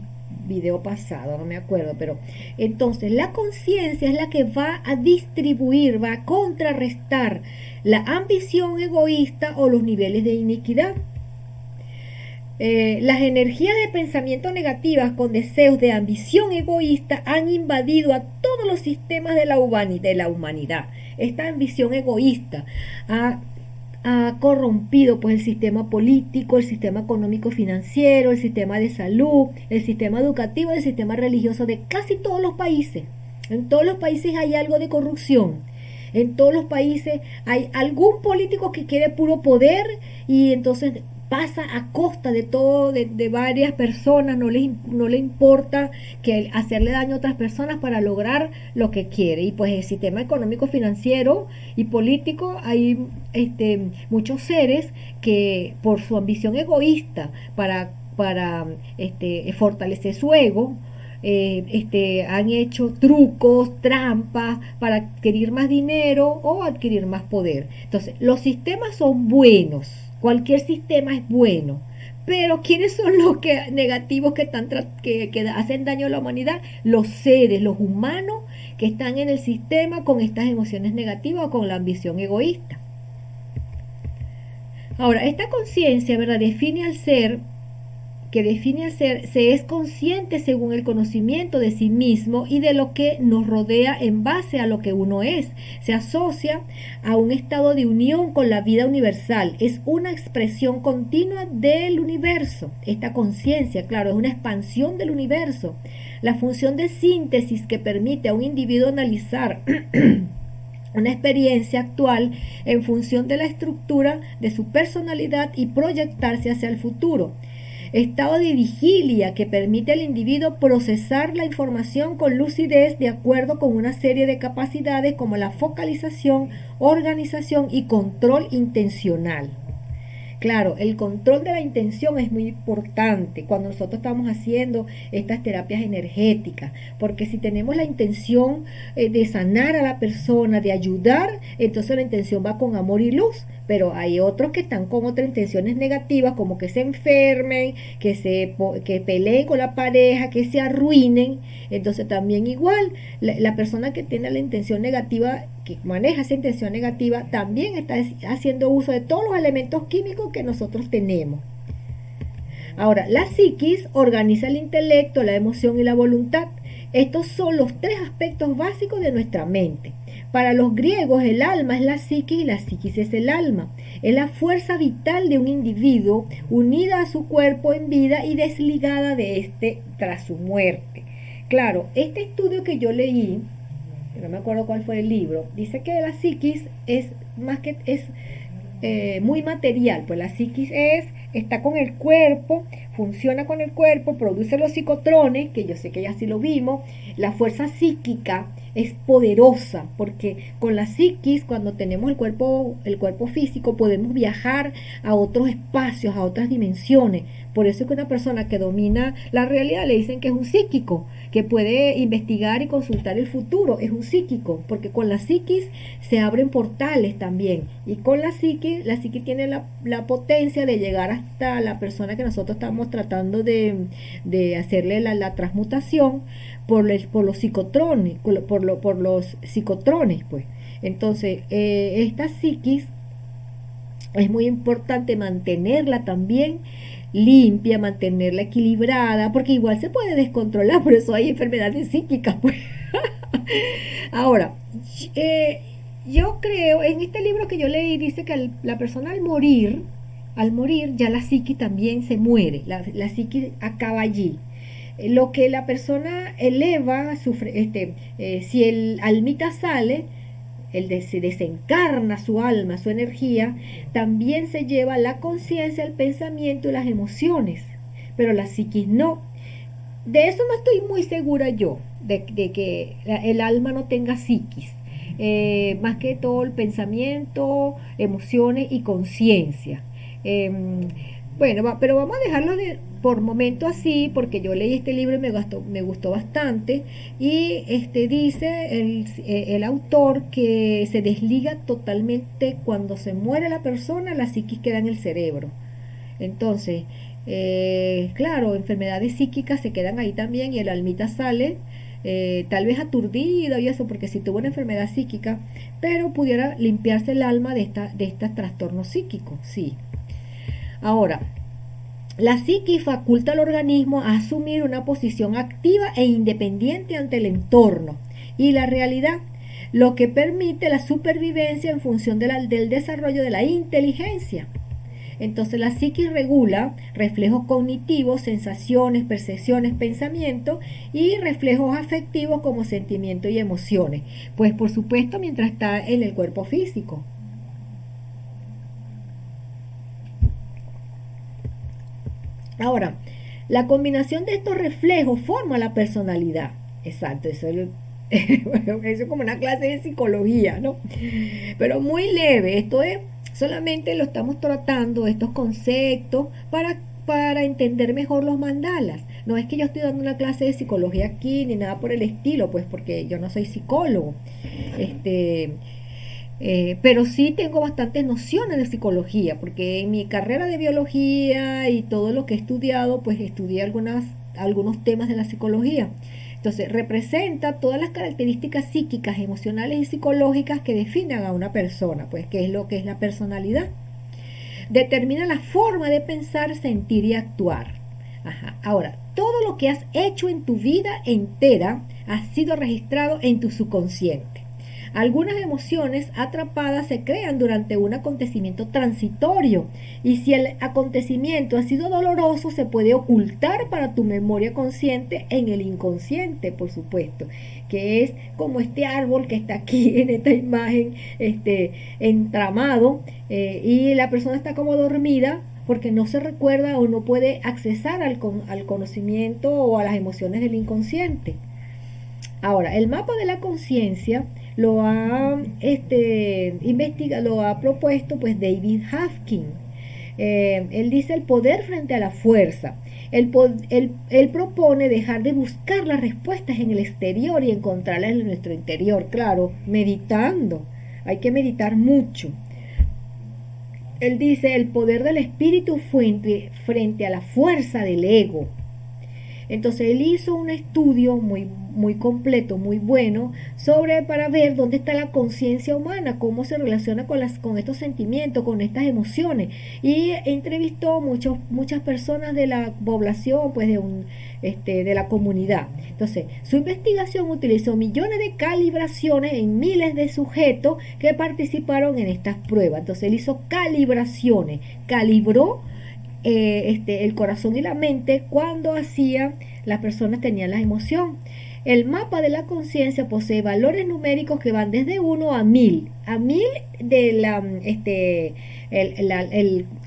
video pasado, no me acuerdo, pero entonces la conciencia es la que va a distribuir, va a contrarrestar la ambición egoísta o los niveles de iniquidad. Las energías de pensamiento negativas con deseos de ambición egoísta han invadido a todos los sistemas de la humanidad. Esta ambición egoísta ha corrompido pues el sistema político, el sistema económico financiero, el sistema de salud, el sistema educativo, el sistema religioso de casi todos los países. En todos los países hay algo de corrupción. En todos los países hay algún político que quiere puro poder y entonces pasa a costa de todo, de varias personas, no le importa que hacerle daño a otras personas para lograr lo que quiere. Y pues el sistema económico, financiero y político, hay muchos seres que por su ambición egoísta para fortalecer su ego, han hecho trucos, trampas para adquirir más dinero o adquirir más poder. Entonces, los sistemas son buenos. Cualquier sistema es bueno, pero ¿quiénes son los negativos que hacen daño a la humanidad? Los seres, los humanos que están en el sistema con estas emociones negativas o con la ambición egoísta. Ahora, esta conciencia, ¿verdad?, define al ser, se es consciente según el conocimiento de sí mismo y de lo que nos rodea en base a lo que uno es. Se asocia a un estado de unión con la vida universal. Es una expresión continua del universo. Esta conciencia, claro, es una expansión del universo. La función de síntesis que permite a un individuo analizar una experiencia actual en función de la estructura de su personalidad y proyectarse hacia el futuro. Estado de vigilia que permite al individuo procesar la información con lucidez de acuerdo con una serie de capacidades como la focalización, organización y control intencional. Claro, el control de la intención es muy importante cuando nosotros estamos haciendo estas terapias energéticas, porque si tenemos la intención de sanar a la persona, de ayudar, entonces la intención va con amor y luz, pero hay otros que están con otras intenciones negativas, como que se enfermen, que peleen con la pareja, que se arruinen. Entonces también igual, la persona que tiene la intención negativa, que maneja esa intención negativa, también está haciendo uso de todos los elementos químicos que nosotros tenemos. Ahora, la psiquis organiza el intelecto, la emoción y la voluntad. Estos son los tres aspectos básicos de nuestra mente. Para los griegos, el alma es la psiquis y la psiquis es el alma. Es la fuerza vital de un individuo unida a su cuerpo en vida y desligada de este tras su muerte. Claro, este estudio que yo leí, no me acuerdo cuál fue el libro, dice que la psiquis es muy material, pues la psiquis está con el cuerpo, funciona con el cuerpo, produce los psicotrones, que yo sé que ya sí lo vimos. La fuerza psíquica es poderosa, porque con la psiquis, cuando tenemos el cuerpo físico, podemos viajar a otros espacios, a otras dimensiones. Por eso es que una persona que domina la realidad le dicen que es un psíquico, que puede investigar y consultar el futuro, es un psíquico, porque con la psiquis se abren portales también, y con la psiquis tiene la potencia de llegar hasta la persona que nosotros estamos tratando de hacerle la transmutación por los psicotrones, por los psicotrones, pues. Entonces, esta psiquis es muy importante mantenerla también limpia, mantenerla equilibrada, porque igual se puede descontrolar, por eso hay enfermedades psíquicas, pues. Ahora, yo creo, en este libro que yo leí, dice que la persona al morir ya la psiquis también se muere, la psiquis acaba allí. Lo que la persona eleva, si el almita sale, se desencarna su alma, su energía, también se lleva la conciencia, el pensamiento y las emociones, pero la psiquis no. De eso no estoy muy segura yo, de que el alma no tenga psiquis, más que todo el pensamiento, emociones y conciencia. Bueno, pero vamos a dejarlo por momento así, porque yo leí este libro y me gustó bastante. Y dice el autor que se desliga totalmente cuando se muere la persona, la psiquis queda en el cerebro. Entonces, claro, enfermedades psíquicas se quedan ahí también y el almita sale, tal vez aturdida y eso, porque si tuvo una enfermedad psíquica, pero pudiera limpiarse el alma de estos trastornos psíquicos, sí. Ahora, la psiquis faculta al organismo a asumir una posición activa e independiente ante el entorno y la realidad, lo que permite la supervivencia en función del desarrollo de la inteligencia. Entonces la psiquis regula reflejos cognitivos, sensaciones, percepciones, pensamientos y reflejos afectivos como sentimientos y emociones. Pues por supuesto mientras está en el cuerpo físico. Ahora, la combinación de estos reflejos forma la personalidad. Exacto, eso es como una clase de psicología, ¿no? Pero muy leve, esto es, solamente lo estamos tratando, estos conceptos, para entender mejor los mandalas. No es que yo estoy dando una clase de psicología aquí, ni nada por el estilo, pues porque yo no soy psicólogo. Pero sí tengo bastantes nociones de psicología, porque en mi carrera de biología y todo lo que he estudiado, pues estudié algunos temas de la psicología. Entonces, representa todas las características psíquicas, emocionales y psicológicas que definen a una persona, pues que es lo que es la personalidad. Determina la forma de pensar, sentir y actuar. Ajá. Ahora, todo lo que has hecho en tu vida entera ha sido registrado en tu subconsciente. Algunas emociones atrapadas se crean durante un acontecimiento transitorio y si el acontecimiento ha sido doloroso se puede ocultar para tu memoria consciente en el inconsciente, por supuesto, que es como este árbol que está aquí en esta imagen, entramado, y la persona está como dormida porque no se recuerda o no puede accesar al conocimiento o a las emociones del inconsciente. Ahora, el mapa de la conciencia lo ha lo ha propuesto pues David Hawkins. Él dice el poder frente a la fuerza. Él propone dejar de buscar las respuestas en el exterior y encontrarlas en nuestro interior, claro, meditando. Hay que meditar mucho. Él dice el poder del espíritu frente a la fuerza del ego. Entonces él hizo un estudio muy completo, muy bueno, para ver dónde está la conciencia humana, cómo se relaciona con estos sentimientos, con estas emociones. Y entrevistó muchas personas de la población, pues de la comunidad. Entonces, su investigación utilizó millones de calibraciones en miles de sujetos que participaron en estas pruebas. Entonces él hizo calibraciones, calibró el corazón y la mente cuando las personas tenían la emoción. El mapa de la conciencia posee valores numéricos que van desde 1 a 1000. A 1000 de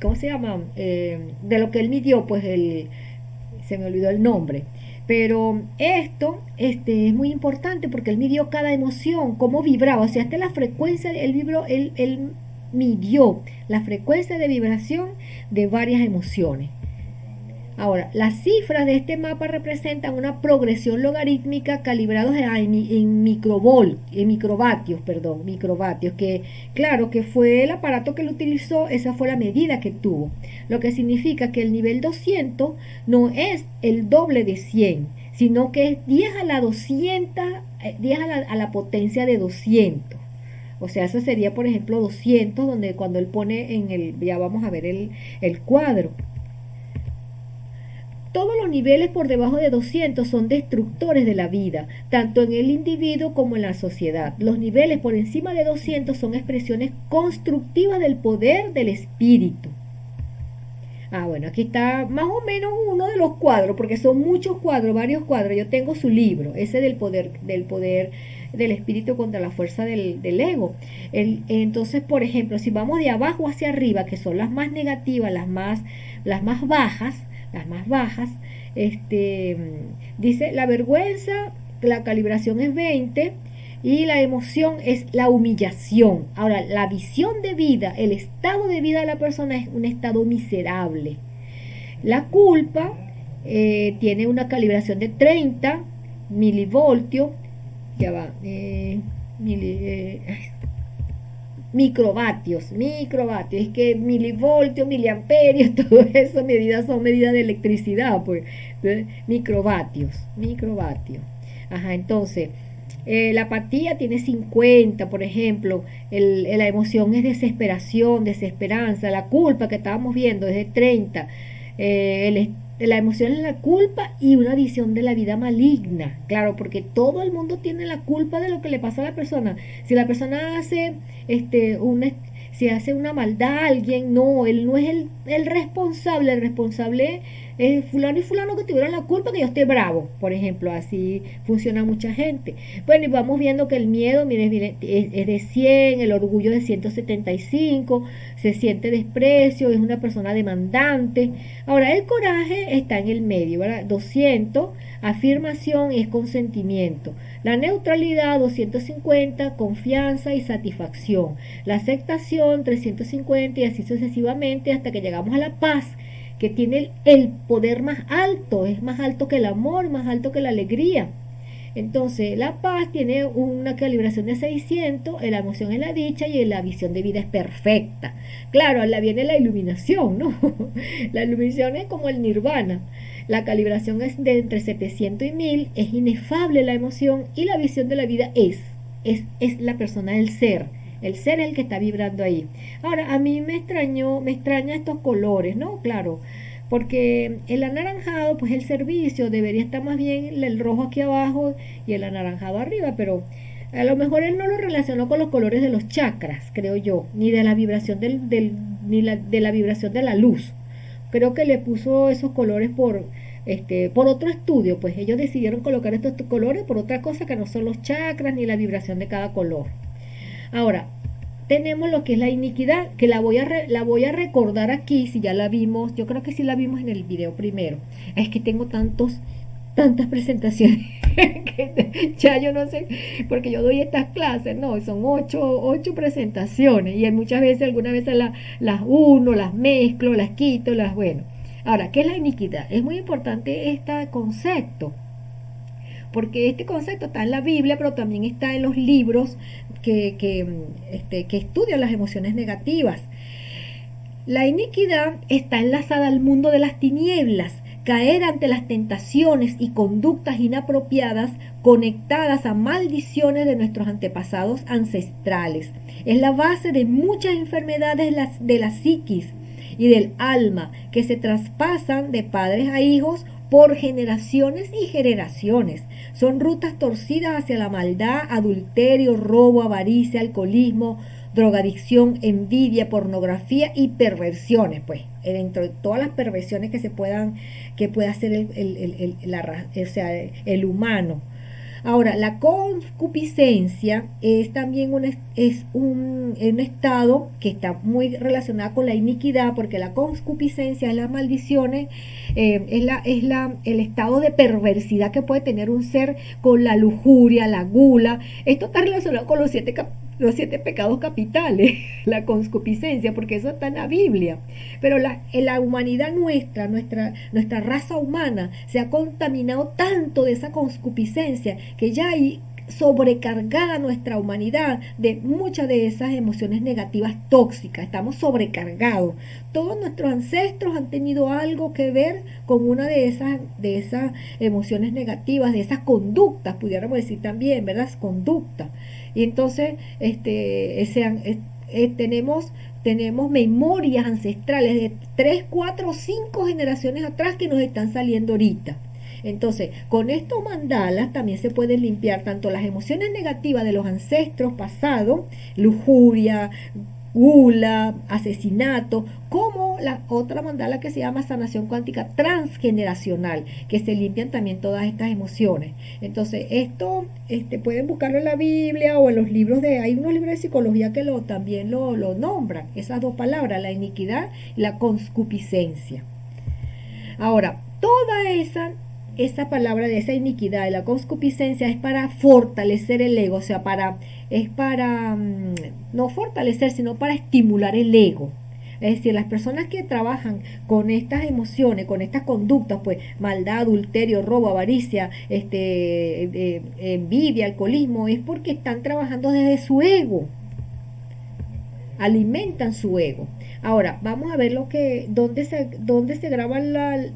¿cómo se llama? De lo que él midió, pues se me olvidó el nombre. Pero esto es muy importante porque él midió cada emoción, cómo vibraba. O sea, esta es la frecuencia, él midió la frecuencia de vibración de varias emociones. Ahora, las cifras de este mapa representan una progresión logarítmica calibrados en microvatios, que claro que fue el aparato que lo utilizó, esa fue la medida que tuvo. Lo que significa que el nivel 200 no es el doble de 100, sino que es 10 a la 200, 10 a la potencia de 200. O sea, eso sería, por ejemplo, 200, donde cuando él pone ya vamos a ver el cuadro. Todos los niveles por debajo de 200 son destructores de la vida, tanto en el individuo como en la sociedad. Los niveles por encima de 200 son expresiones constructivas del poder del espíritu. Bueno, aquí está más o menos uno de los cuadros, porque son muchos cuadros, varios cuadros. Yo tengo su libro, ese del poder del espíritu contra la fuerza del ego. Entonces, por ejemplo, si vamos de abajo hacia arriba, que son las más negativas, las más bajas, dice la vergüenza, la calibración es 20 y la emoción es la humillación. Ahora, la visión de vida, el estado de vida de la persona es un estado miserable. La culpa tiene una calibración de 30 milivoltios, ya va, microvatios, es que milivoltios, miliamperios, todo eso medidas son medidas de electricidad, pues, microvatios. Ajá, entonces, la apatía tiene 50, por ejemplo, la emoción es desesperación, desesperanza, la culpa que estábamos viendo es de 30, la emoción es la culpa y una visión de la vida maligna, claro, porque todo el mundo tiene la culpa de lo que le pasa a la persona. Si la persona hace si hace una maldad a alguien, no, él no es el responsable, el responsable es fulano y fulano que tuvieron la culpa que yo esté bravo, por ejemplo, así funciona mucha gente. Bueno, y vamos viendo que el miedo, miren, es de 100, el orgullo de 175, se siente desprecio, es una persona demandante. Ahora, el coraje está en el medio, ¿verdad? 200, afirmación es consentimiento. La neutralidad, 250, confianza y satisfacción. La aceptación, 350 y así sucesivamente hasta que llegamos a la paz, que tiene el poder más alto, es más alto que el amor, más alto que la alegría. Entonces, la paz tiene una calibración de 600, la emoción es la dicha y la visión de vida es perfecta. Claro, la viene la iluminación, ¿no? La iluminación es como el nirvana. La calibración es de entre 700 y 1000, es inefable la emoción y la visión de la vida es la persona del ser. El ser es el que está vibrando ahí. Ahora, a mí me extraña estos colores, ¿no? Claro, porque el anaranjado, pues el servicio, debería estar más bien el rojo aquí abajo y el anaranjado arriba, pero a lo mejor él no lo relacionó con los colores de los chakras, creo yo, ni de la vibración de la vibración de la luz. Creo que le puso esos colores por otro estudio, pues ellos decidieron colocar estos colores por otra cosa que no son los chakras ni la vibración de cada color. Ahora, tenemos lo que es la iniquidad, que la voy a recordar aquí, si ya la vimos, yo creo que sí la vimos en el video primero. Es que tengo tantas presentaciones que ya yo no sé, porque yo doy estas clases, no, son ocho presentaciones y muchas veces, algunas veces las uno, las mezclo, las quito, bueno. Ahora, ¿qué es la iniquidad? Es muy importante este concepto, porque este concepto está en la Biblia, pero también está en los libros que estudian las emociones negativas. La iniquidad está enlazada al mundo de las tinieblas, caer ante las tentaciones y conductas inapropiadas conectadas a maldiciones de nuestros antepasados ancestrales. Es la base de muchas enfermedades de la psiquis y del alma que se traspasan de padres a hijos por generaciones y generaciones. Son rutas torcidas hacia la maldad, adulterio, robo, avaricia, alcoholismo, drogadicción, envidia, pornografía y perversiones, pues dentro de todas las perversiones que pueda hacer el humano. Ahora, la concupiscencia es también un estado que está muy relacionado con la iniquidad, porque la concupiscencia es las maldiciones, el estado de perversidad que puede tener un ser con la lujuria, la gula. Esto está relacionado con los siete pecados capitales, la concupiscencia, porque eso está en la Biblia. Pero la humanidad nuestra raza humana se ha contaminado tanto de esa concupiscencia que ya hay sobrecargada nuestra humanidad de muchas de esas emociones negativas tóxicas. Estamos sobrecargados. Todos nuestros ancestros han tenido algo que ver con una de esas emociones negativas, de esas conductas, pudiéramos decir también, ¿verdad? Conductas. Y entonces tenemos memorias ancestrales de 3, 4, 5 generaciones atrás que nos están saliendo ahorita. Entonces, con estos mandalas también se pueden limpiar tanto las emociones negativas de los ancestros pasados, lujuria, gula, asesinato, como la otra mandala que se llama sanación cuántica transgeneracional, que se limpian también todas estas emociones. Entonces, esto pueden buscarlo en la Biblia o en los libros hay unos libros de psicología que también lo nombran, esas dos palabras, la iniquidad y la concupiscencia. Ahora, toda esa palabra de esa iniquidad y la concupiscencia es para fortalecer el ego, o sea, es para no fortalecer, sino para estimular el ego, Es decir, las personas que trabajan con estas emociones, con estas conductas, pues maldad, adulterio, robo, avaricia, envidia, alcoholismo, es porque están trabajando desde su ego, alimentan su ego. Ahora, vamos a ver dónde se graban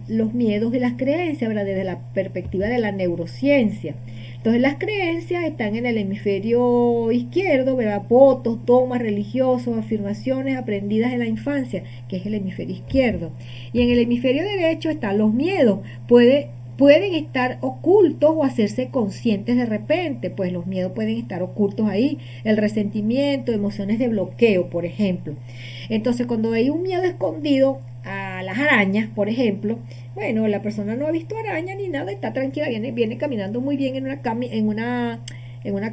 los miedos y las creencias, ¿verdad? Desde la perspectiva de la neurociencia. Entonces, las creencias están en el hemisferio izquierdo, ¿verdad? Votos, dogmas religiosos, afirmaciones aprendidas en la infancia, que es el hemisferio izquierdo. Y en el hemisferio derecho están los miedos. Pueden estar ocultos o hacerse conscientes de repente, pues los miedos pueden estar ocultos ahí, el resentimiento, emociones de bloqueo, por ejemplo. Entonces, cuando hay un miedo escondido a las arañas, por ejemplo, bueno, la persona no ha visto araña ni nada, está tranquila, viene caminando muy bien en una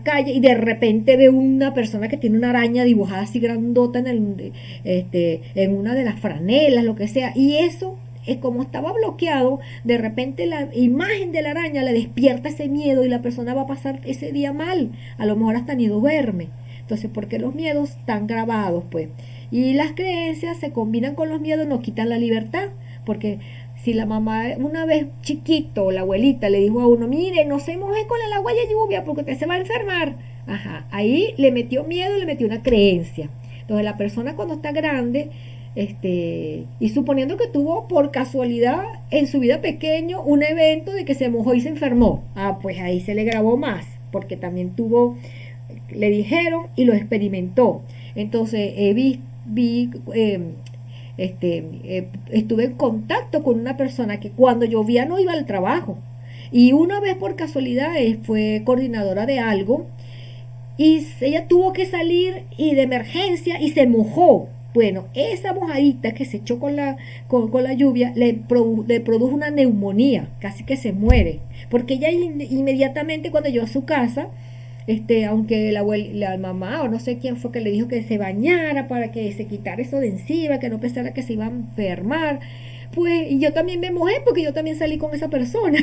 calle y de repente ve una persona que tiene una araña dibujada así grandota en una de las franelas, lo que sea, y eso es como estaba bloqueado, de repente la imagen de la araña le despierta ese miedo y la persona va a pasar ese día mal, a lo mejor hasta ni duerme. Entonces, porque los miedos están grabados, pues. Y las creencias se combinan con los miedos, nos quitan la libertad, porque si la mamá una vez chiquito, la abuelita le dijo a uno, mire, no se moje con el agua de lluvia porque usted se va a enfermar. Ajá, ahí le metió miedo, le metió una creencia. Entonces la persona cuando está grande, y suponiendo que tuvo por casualidad en su vida pequeño un evento de que se mojó y se enfermó, pues ahí se le grabó más, porque también le dijeron y lo experimentó. Entonces estuve en contacto con una persona que cuando llovía no iba al trabajo, y una vez por casualidad fue coordinadora de algo y ella tuvo que salir y de emergencia y se mojó. Bueno, esa mojadita que se echó con la lluvia le produjo una neumonía, casi que se muere, porque ella inmediatamente cuando llegó a su casa, aunque la mamá o no sé quién fue que le dijo que se bañara para que se quitara eso de encima, que no pensara que se iba a enfermar, pues, y yo también me mojé porque yo también salí con esa persona.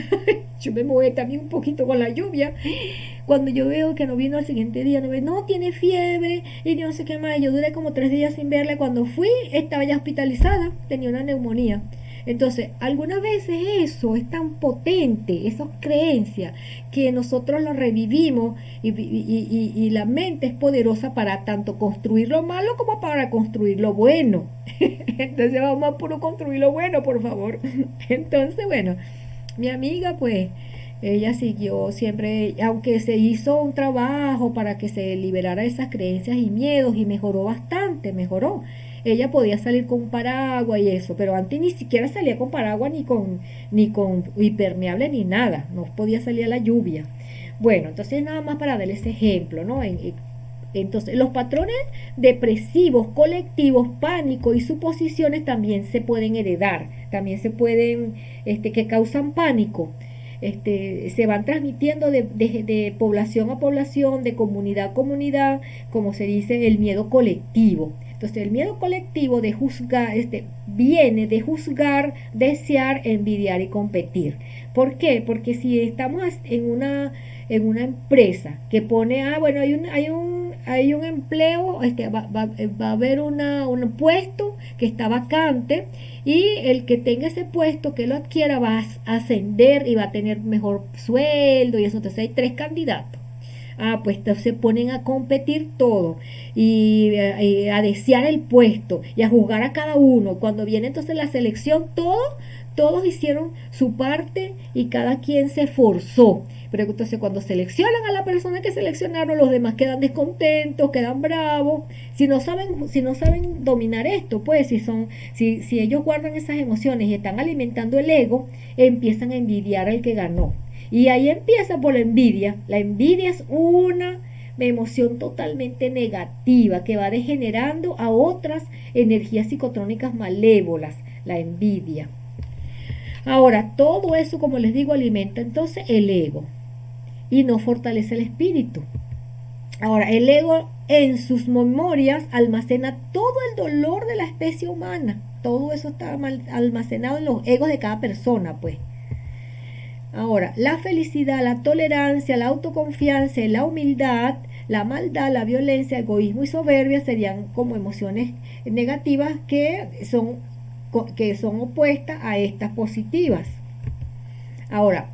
Yo me mojé también un poquito con la lluvia. Cuando yo veo que no vino al siguiente día, no tiene fiebre y no sé qué más. Yo duré como 3 días sin verla. Cuando fui, estaba ya hospitalizada, tenía una neumonía. Entonces, algunas veces eso es tan potente, esas creencias, que nosotros las revivimos y la mente es poderosa para tanto construir lo malo como para construir lo bueno. Entonces vamos a puro construir lo bueno, por favor. Entonces, bueno, mi amiga pues ella siguió siempre, aunque se hizo un trabajo para que se liberara esas creencias y miedos y mejoró bastante, mejoró. Ella podía salir con paraguas y eso, pero antes ni siquiera salía con paraguas ni con impermeable ni nada, no podía salir a la lluvia. Bueno, entonces nada más para darles ese ejemplo, ¿no? Entonces, los patrones depresivos, colectivos, pánico y suposiciones también se pueden heredar, también se pueden, que causan pánico. Se van transmitiendo de población a población, de comunidad a comunidad, como se dice, el miedo colectivo. Entonces, el miedo colectivo de juzgar, viene de juzgar, desear, envidiar y competir. ¿Por qué? Porque si estamos en una empresa que pone, bueno, hay un empleo, va a haber un puesto que está vacante, y el que tenga ese puesto, que lo adquiera, va a ascender y va a tener mejor sueldo y eso. Entonces hay 3 candidatos. Pues se ponen a competir todo y a desear el puesto y a juzgar a cada uno. Cuando viene entonces la selección, todos hicieron su parte y cada quien se esforzó. Pero entonces cuando seleccionan a la persona que seleccionaron, los demás quedan descontentos, quedan bravos. Si no saben dominar esto, pues si ellos guardan esas emociones y están alimentando el ego, empiezan a envidiar al que ganó. Y ahí empieza por la envidia. La envidia es una emoción totalmente negativa que va degenerando a otras energías psicotrónicas malévolas, la envidia. Ahora, todo eso, como les digo, alimenta entonces el ego y no fortalece el espíritu. Ahora, el ego en sus memorias almacena todo el dolor de la especie humana. Todo eso está almacenado en los egos de cada persona, pues. Ahora, la felicidad, la tolerancia, la autoconfianza y la humildad La maldad, la violencia, egoísmo y soberbia serían como emociones negativas que son opuestas a estas positivas. Ahora,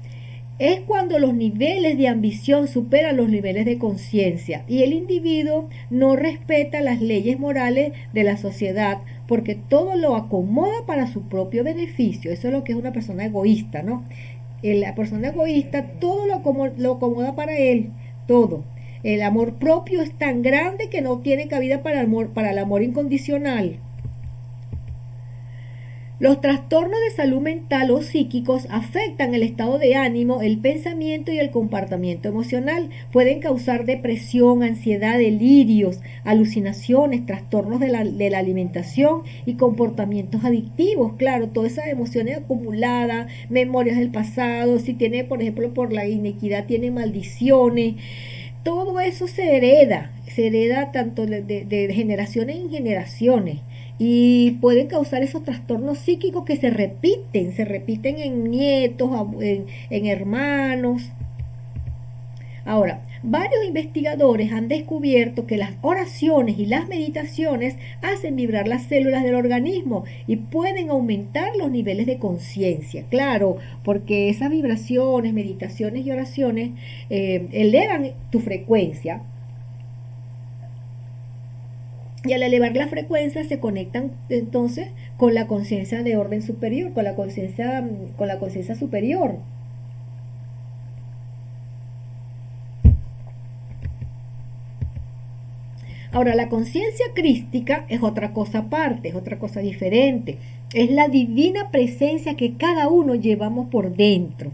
es cuando los niveles de ambición superan los niveles de conciencia y el individuo no respeta las leyes morales de la sociedad porque todo lo acomoda para su propio beneficio. Eso es lo que es una persona egoísta, ¿no? La persona egoísta todo lo acomoda para él, todo. El amor propio es tan grande que no tiene cabida para el amor incondicional. Los trastornos de salud mental o psíquicos afectan el estado de ánimo, el pensamiento y el comportamiento emocional. Pueden causar depresión, ansiedad, delirios, alucinaciones, trastornos de la alimentación y comportamientos adictivos. Claro, todas esas emociones acumuladas, memorias del pasado, si tiene, por ejemplo, por la iniquidad, tiene maldiciones. Todo eso se hereda tanto de generaciones en generaciones. Y pueden causar esos trastornos psíquicos que se repiten en nietos, en hermanos. Ahora, varios investigadores han descubierto que las oraciones y las meditaciones hacen vibrar las células del organismo y pueden aumentar los niveles de conciencia. Claro, porque esas vibraciones, meditaciones y oraciones elevan tu frecuencia. Y al elevar la frecuencia se conectan entonces con la conciencia de orden superior, con la conciencia superior. Ahora, la conciencia crística es otra cosa aparte, es otra cosa diferente. Es la divina presencia que cada uno llevamos por dentro.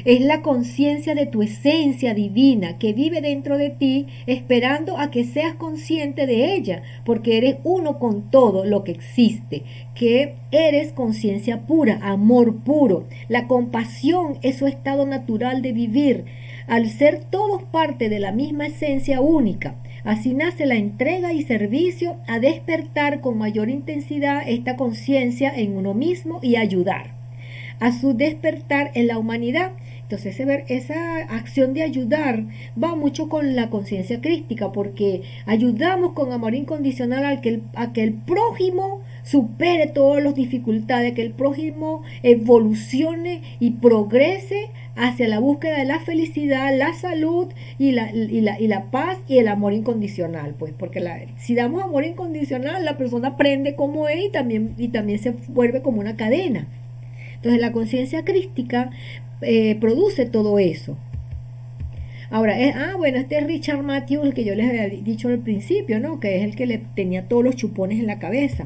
Es la conciencia de tu esencia divina que vive dentro de ti, esperando a que seas consciente de ella, porque eres uno con todo lo que existe, que eres conciencia pura, amor puro. La compasión es su estado natural de vivir, al ser todos parte de la misma esencia única. Así nace la entrega y servicio a despertar con mayor intensidad esta conciencia en uno mismo y ayudar a su despertar en la humanidad. Entonces esa acción de ayudar va mucho con la conciencia crística, porque ayudamos con amor incondicional a que el prójimo supere todas las dificultades, que el prójimo evolucione y progrese hacia la búsqueda de la felicidad, la salud y la paz y el amor incondicional, pues, porque si damos amor incondicional, la persona aprende cómo es y también se vuelve como una cadena. Entonces la conciencia crística produce todo eso. Ahora, bueno, este es Richard Matthews, el que yo les había dicho al principio, ¿no? Que es el que le tenía todos los chupones en la cabeza.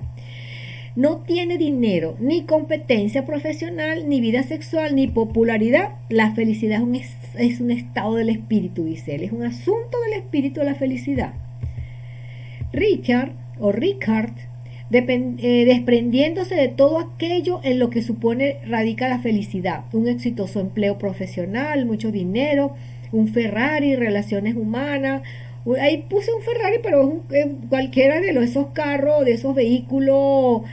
No tiene dinero, ni competencia profesional, ni vida sexual, ni popularidad. La felicidad es un estado del espíritu, dice él. Es un asunto del espíritu de la felicidad. Richard desprendiéndose de todo aquello en lo que radica la felicidad, un exitoso empleo profesional, mucho dinero, un Ferrari, relaciones humanas. Ahí puse un Ferrari, pero es cualquiera de esos carros, de esos vehículos,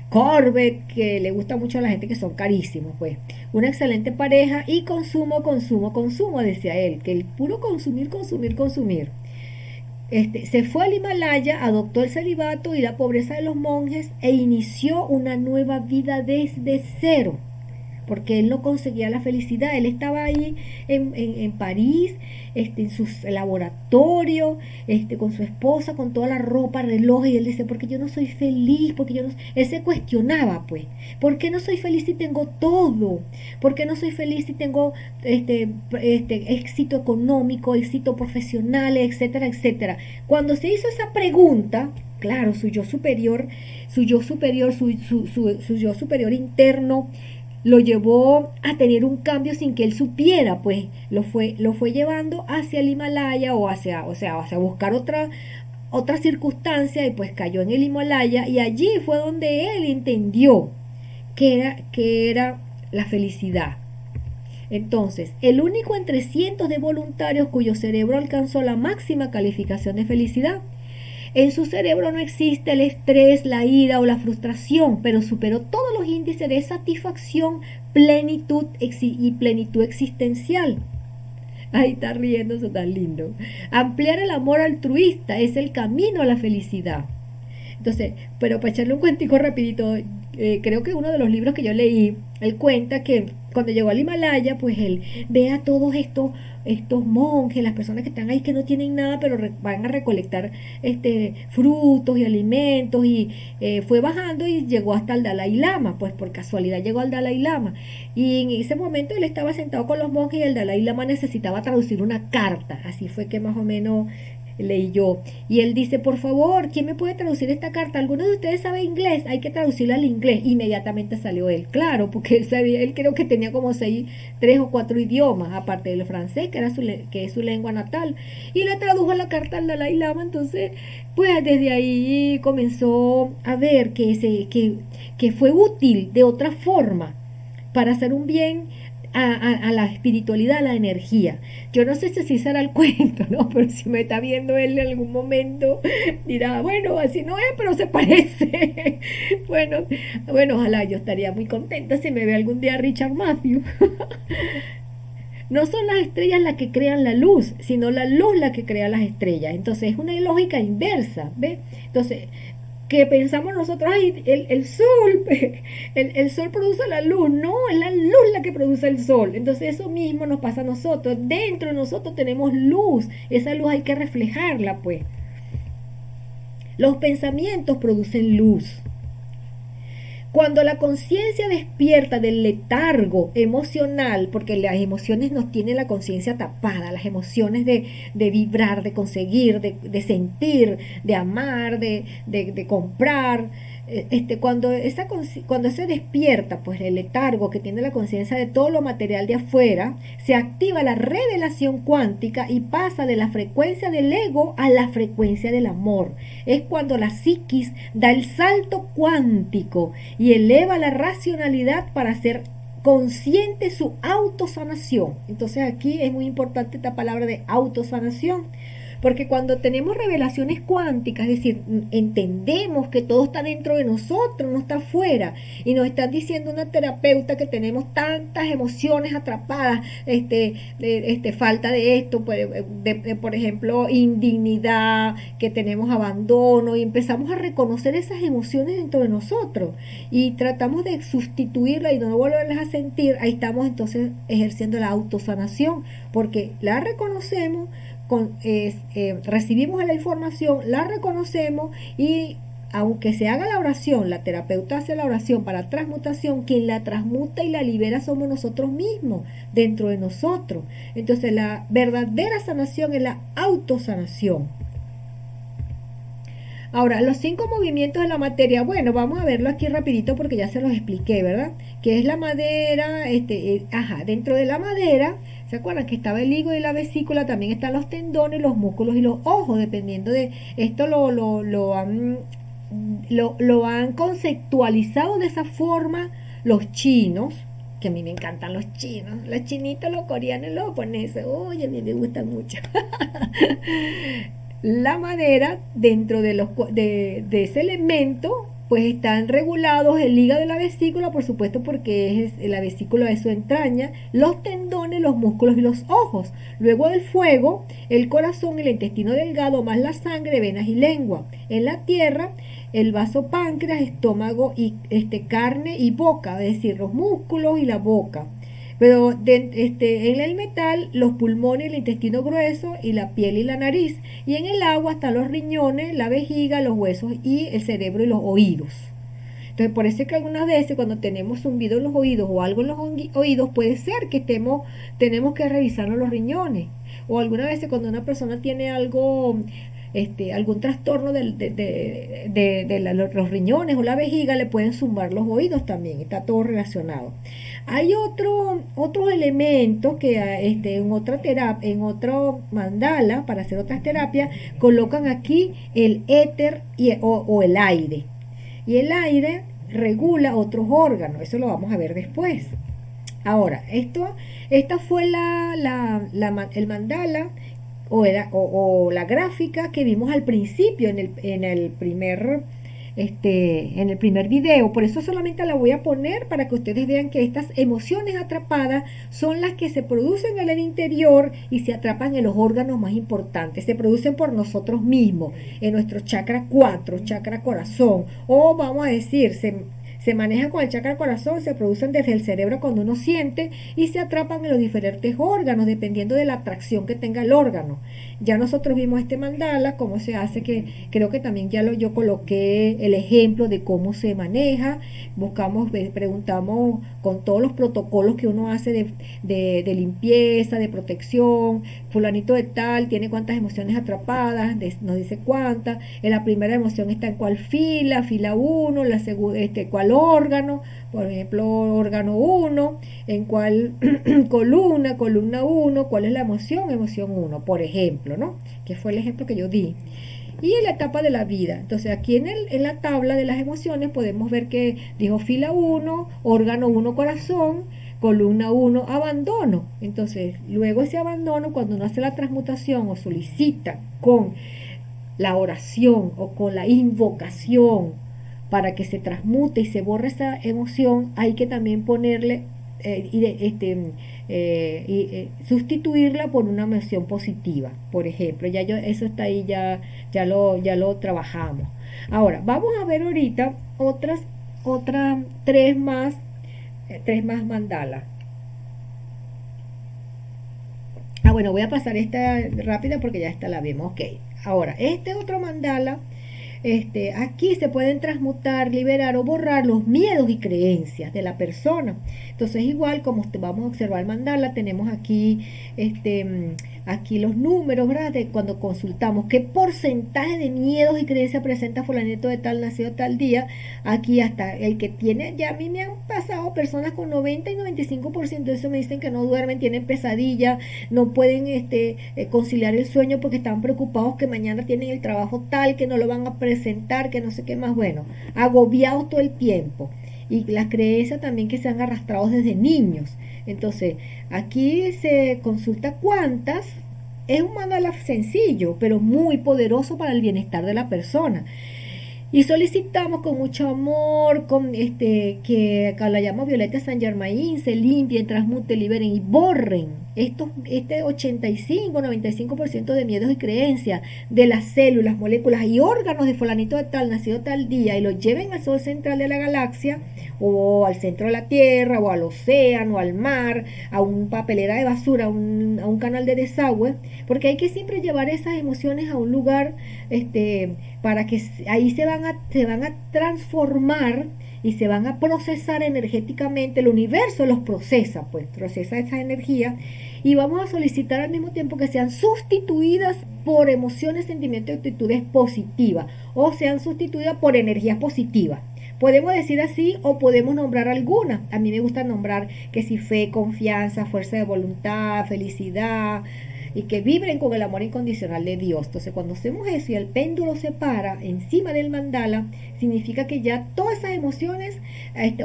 Corvette, que le gusta mucho a la gente, que son carísimos, pues. Una excelente pareja y consumo, decía él, que el puro consumir. Se fue al Himalaya, adoptó el celibato y la pobreza de los monjes e inició una nueva vida desde cero, porque él no conseguía la felicidad. Él estaba ahí en París, en su laboratorio, con su esposa, con toda la ropa, reloj, y él dice, porque yo no soy feliz, él se cuestionaba, pues, ¿por qué no soy feliz si tengo todo? ¿Por qué no soy feliz si tengo éxito económico, éxito profesional, etcétera, etcétera? Cuando se hizo esa pregunta, claro, su yo superior interno lo llevó a tener un cambio sin que él supiera, pues lo fue llevando hacia el Himalaya o hacia buscar otra circunstancia, y pues cayó en el Himalaya, y allí fue donde él entendió que era la felicidad. Entonces, el único entre cientos de voluntarios cuyo cerebro alcanzó la máxima calificación de felicidad. En su cerebro no existe el estrés, la ira o la frustración, pero superó todos los índices de satisfacción, plenitud y plenitud existencial. Ahí está riendo, eso tan lindo. Ampliar el amor altruista es el camino a la felicidad. Entonces, pero para echarle un cuentico rapidito, creo que uno de los libros que yo leí, él cuenta que cuando llegó al Himalaya, pues él ve a todos estos monjes, las personas que están ahí que no tienen nada, pero van a recolectar frutos y alimentos, y fue bajando y llegó hasta el Dalai Lama, pues por casualidad llegó al Dalai Lama. Y en ese momento él estaba sentado con los monjes y el Dalai Lama necesitaba traducir una carta. Así fue que más o menos leí yo. Y él dice, por favor, ¿quién me puede traducir esta carta? ¿Alguno de ustedes sabe inglés? Hay que traducirla al inglés. Inmediatamente salió él, claro, porque él sabía, él creo que tenía como 3 o 4 idiomas, aparte del francés, que es su lengua natal. Y le tradujo la carta al Dalai Lama. Entonces, pues desde ahí comenzó a ver que fue útil de otra forma para hacer un bien a la espiritualidad, a la energía. Yo no sé si así será el cuento, ¿no? Pero si me está viendo él en algún momento, dirá, bueno, así no es, pero se parece. Bueno, ojalá, yo estaría muy contenta si me ve algún día Richard Matthews. No son las estrellas las que crean la luz, sino la luz la que crea las estrellas. Entonces es una lógica inversa, ¿ves? Entonces, que pensamos nosotros, ay, el sol, el sol produce la luz. No, es la luz la que produce el sol. Entonces eso mismo nos pasa a nosotros. Dentro de nosotros tenemos luz. Esa luz hay que reflejarla, pues. Los pensamientos producen luz. Cuando la conciencia despierta del letargo emocional, porque las emociones nos tienen la conciencia tapada, las emociones de vibrar, de conseguir, de sentir, de amar, de comprar, cuando se despierta, pues el letargo que tiene la conciencia de todo lo material de afuera, se activa la revelación cuántica y pasa de la frecuencia del ego a la frecuencia del amor. Es cuando la psiquis da el salto cuántico y eleva la racionalidad para hacer consciente su autosanación. Entonces aquí es muy importante esta palabra de autosanación, porque cuando tenemos revelaciones cuánticas, es decir, entendemos que todo está dentro de nosotros, no está afuera, y nos están diciendo una terapeuta que tenemos tantas emociones atrapadas, falta de esto, por ejemplo, indignidad, que tenemos abandono, y empezamos a reconocer esas emociones dentro de nosotros, y tratamos de sustituirla y no volverlas a sentir. Ahí estamos entonces ejerciendo la autosanación, porque la reconocemos, recibimos la información, la reconocemos, y aunque se haga la oración, la terapeuta hace la oración para transmutación, quien la transmuta y la libera somos nosotros mismos, dentro de nosotros. Entonces la verdadera sanación es la autosanación. Ahora, los 5 movimientos de la materia, bueno, vamos a verlo aquí rapidito porque ya se los expliqué, ¿verdad? Que es la madera, dentro de la madera, ¿se acuerdan que estaba el hígado y la vesícula? También están los tendones, los músculos y los ojos, dependiendo de esto lo han conceptualizado de esa forma los chinos, que a mí me encantan los chinos, los chinitos, los coreanos, los japoneses, oye, a mí me gustan mucho. La madera, dentro de ese elemento, pues están regulados el hígado y la vesícula, por supuesto, porque la vesícula es su entraña, los tendones, los músculos y los ojos. Luego del fuego, el corazón, el intestino delgado, más la sangre, venas y lengua. En la tierra, el vaso páncreas, estómago y carne y boca, es decir, los músculos y la boca. Pero en el metal, los pulmones, el intestino grueso y la piel y la nariz. Y en el agua están los riñones, la vejiga, los huesos y el cerebro y los oídos. Entonces, por eso es que algunas veces cuando tenemos zumbido en los oídos o algo en los oídos, puede ser que tenemos que revisarnos los riñones. O algunas veces cuando una persona tiene algún trastorno de los riñones o la vejiga, le pueden zumbar los oídos también. Está todo relacionado. Hay otros elementos que en otra terapia, en otro mandala, para hacer otras terapias, colocan aquí el éter o el aire. Y el aire regula otros órganos. Eso lo vamos a ver después. Ahora, esta fue el mandala o la gráfica que vimos al principio en el primer en el primer video. Por eso solamente la voy a poner para que ustedes vean que estas emociones atrapadas son las que se producen en el interior y se atrapan en los órganos más importantes. Se producen por nosotros mismos, en nuestro chakra 4, chakra corazón, o vamos a decir, se maneja con el chakra corazón, se producen desde el cerebro cuando uno siente y se atrapan en los diferentes órganos dependiendo de la atracción que tenga el órgano. Ya nosotros vimos este mandala, cómo se hace, que creo que también yo coloqué el ejemplo de cómo se maneja. Buscamos, preguntamos con todos los protocolos que uno hace de limpieza, de protección. Fulanito de tal tiene cuántas emociones atrapadas, nos dice cuántas. En la primera emoción está en cuál fila 1, la segunda, cuál órgano, por ejemplo, órgano 1, en cuál columna 1, cuál es la emoción 1, por ejemplo, ¿no? Que fue el ejemplo que yo di. Y en la etapa de la vida. Entonces aquí en la tabla de las emociones podemos ver que dijo fila 1, órgano 1, corazón, columna 1, abandono. Entonces luego ese abandono, cuando uno hace la transmutación o solicita con la oración o con la invocación para que se transmute y se borre esa emoción, hay que también ponerle sustituirla por una emoción positiva, por ejemplo. Eso está ahí, ya lo trabajamos. Ahora vamos a ver ahorita otras tres más mandalas. Bueno, voy a pasar esta rápida porque ya esta la vemos. Ok, ahora este otro mandala, aquí se pueden transmutar, liberar o borrar los miedos y creencias de la persona. Entonces igual como vamos a observar el mandala, tenemos aquí aquí los números, ¿verdad? De cuando consultamos qué porcentaje de miedos y creencias presenta fulanito de tal, nacido tal día. Aquí hasta el que tiene, ya a mí me han pasado personas con 90 y 95% de eso, me dicen que no duermen, tienen pesadilla, no pueden conciliar el sueño porque están preocupados que mañana tienen el trabajo tal, que no lo van a presentar, que no sé qué más. Bueno, agobiados todo el tiempo. Y las creencias también que se han arrastrado desde niños. Entonces, aquí se consulta cuántas. Es un mandala sencillo, pero muy poderoso para el bienestar de la persona. Y solicitamos con mucho amor, que la llama Violeta Saint Germain se limpien, transmuten, liberen y borren este 85-95% de miedos y creencias de las células, moléculas y órganos de fulanito de tal, nacido tal día, y lo lleven al sol central de la galaxia, o al centro de la Tierra, o al océano, al mar, a una papelera de basura, a un canal de desagüe, porque hay que siempre llevar esas emociones a un lugar, para que ahí se van a transformar y se van a procesar energéticamente. El universo los procesa esa energía, y vamos a solicitar al mismo tiempo que sean sustituidas por emociones, sentimientos y actitudes positivas, o sean sustituidas por energías positivas. Podemos decir así o podemos nombrar algunas. A mí me gusta nombrar que si fe, confianza, fuerza de voluntad, felicidad, y que vibren con el amor incondicional de Dios. Entonces cuando hacemos eso y el péndulo se para encima del mandala, significa que ya todas esas emociones,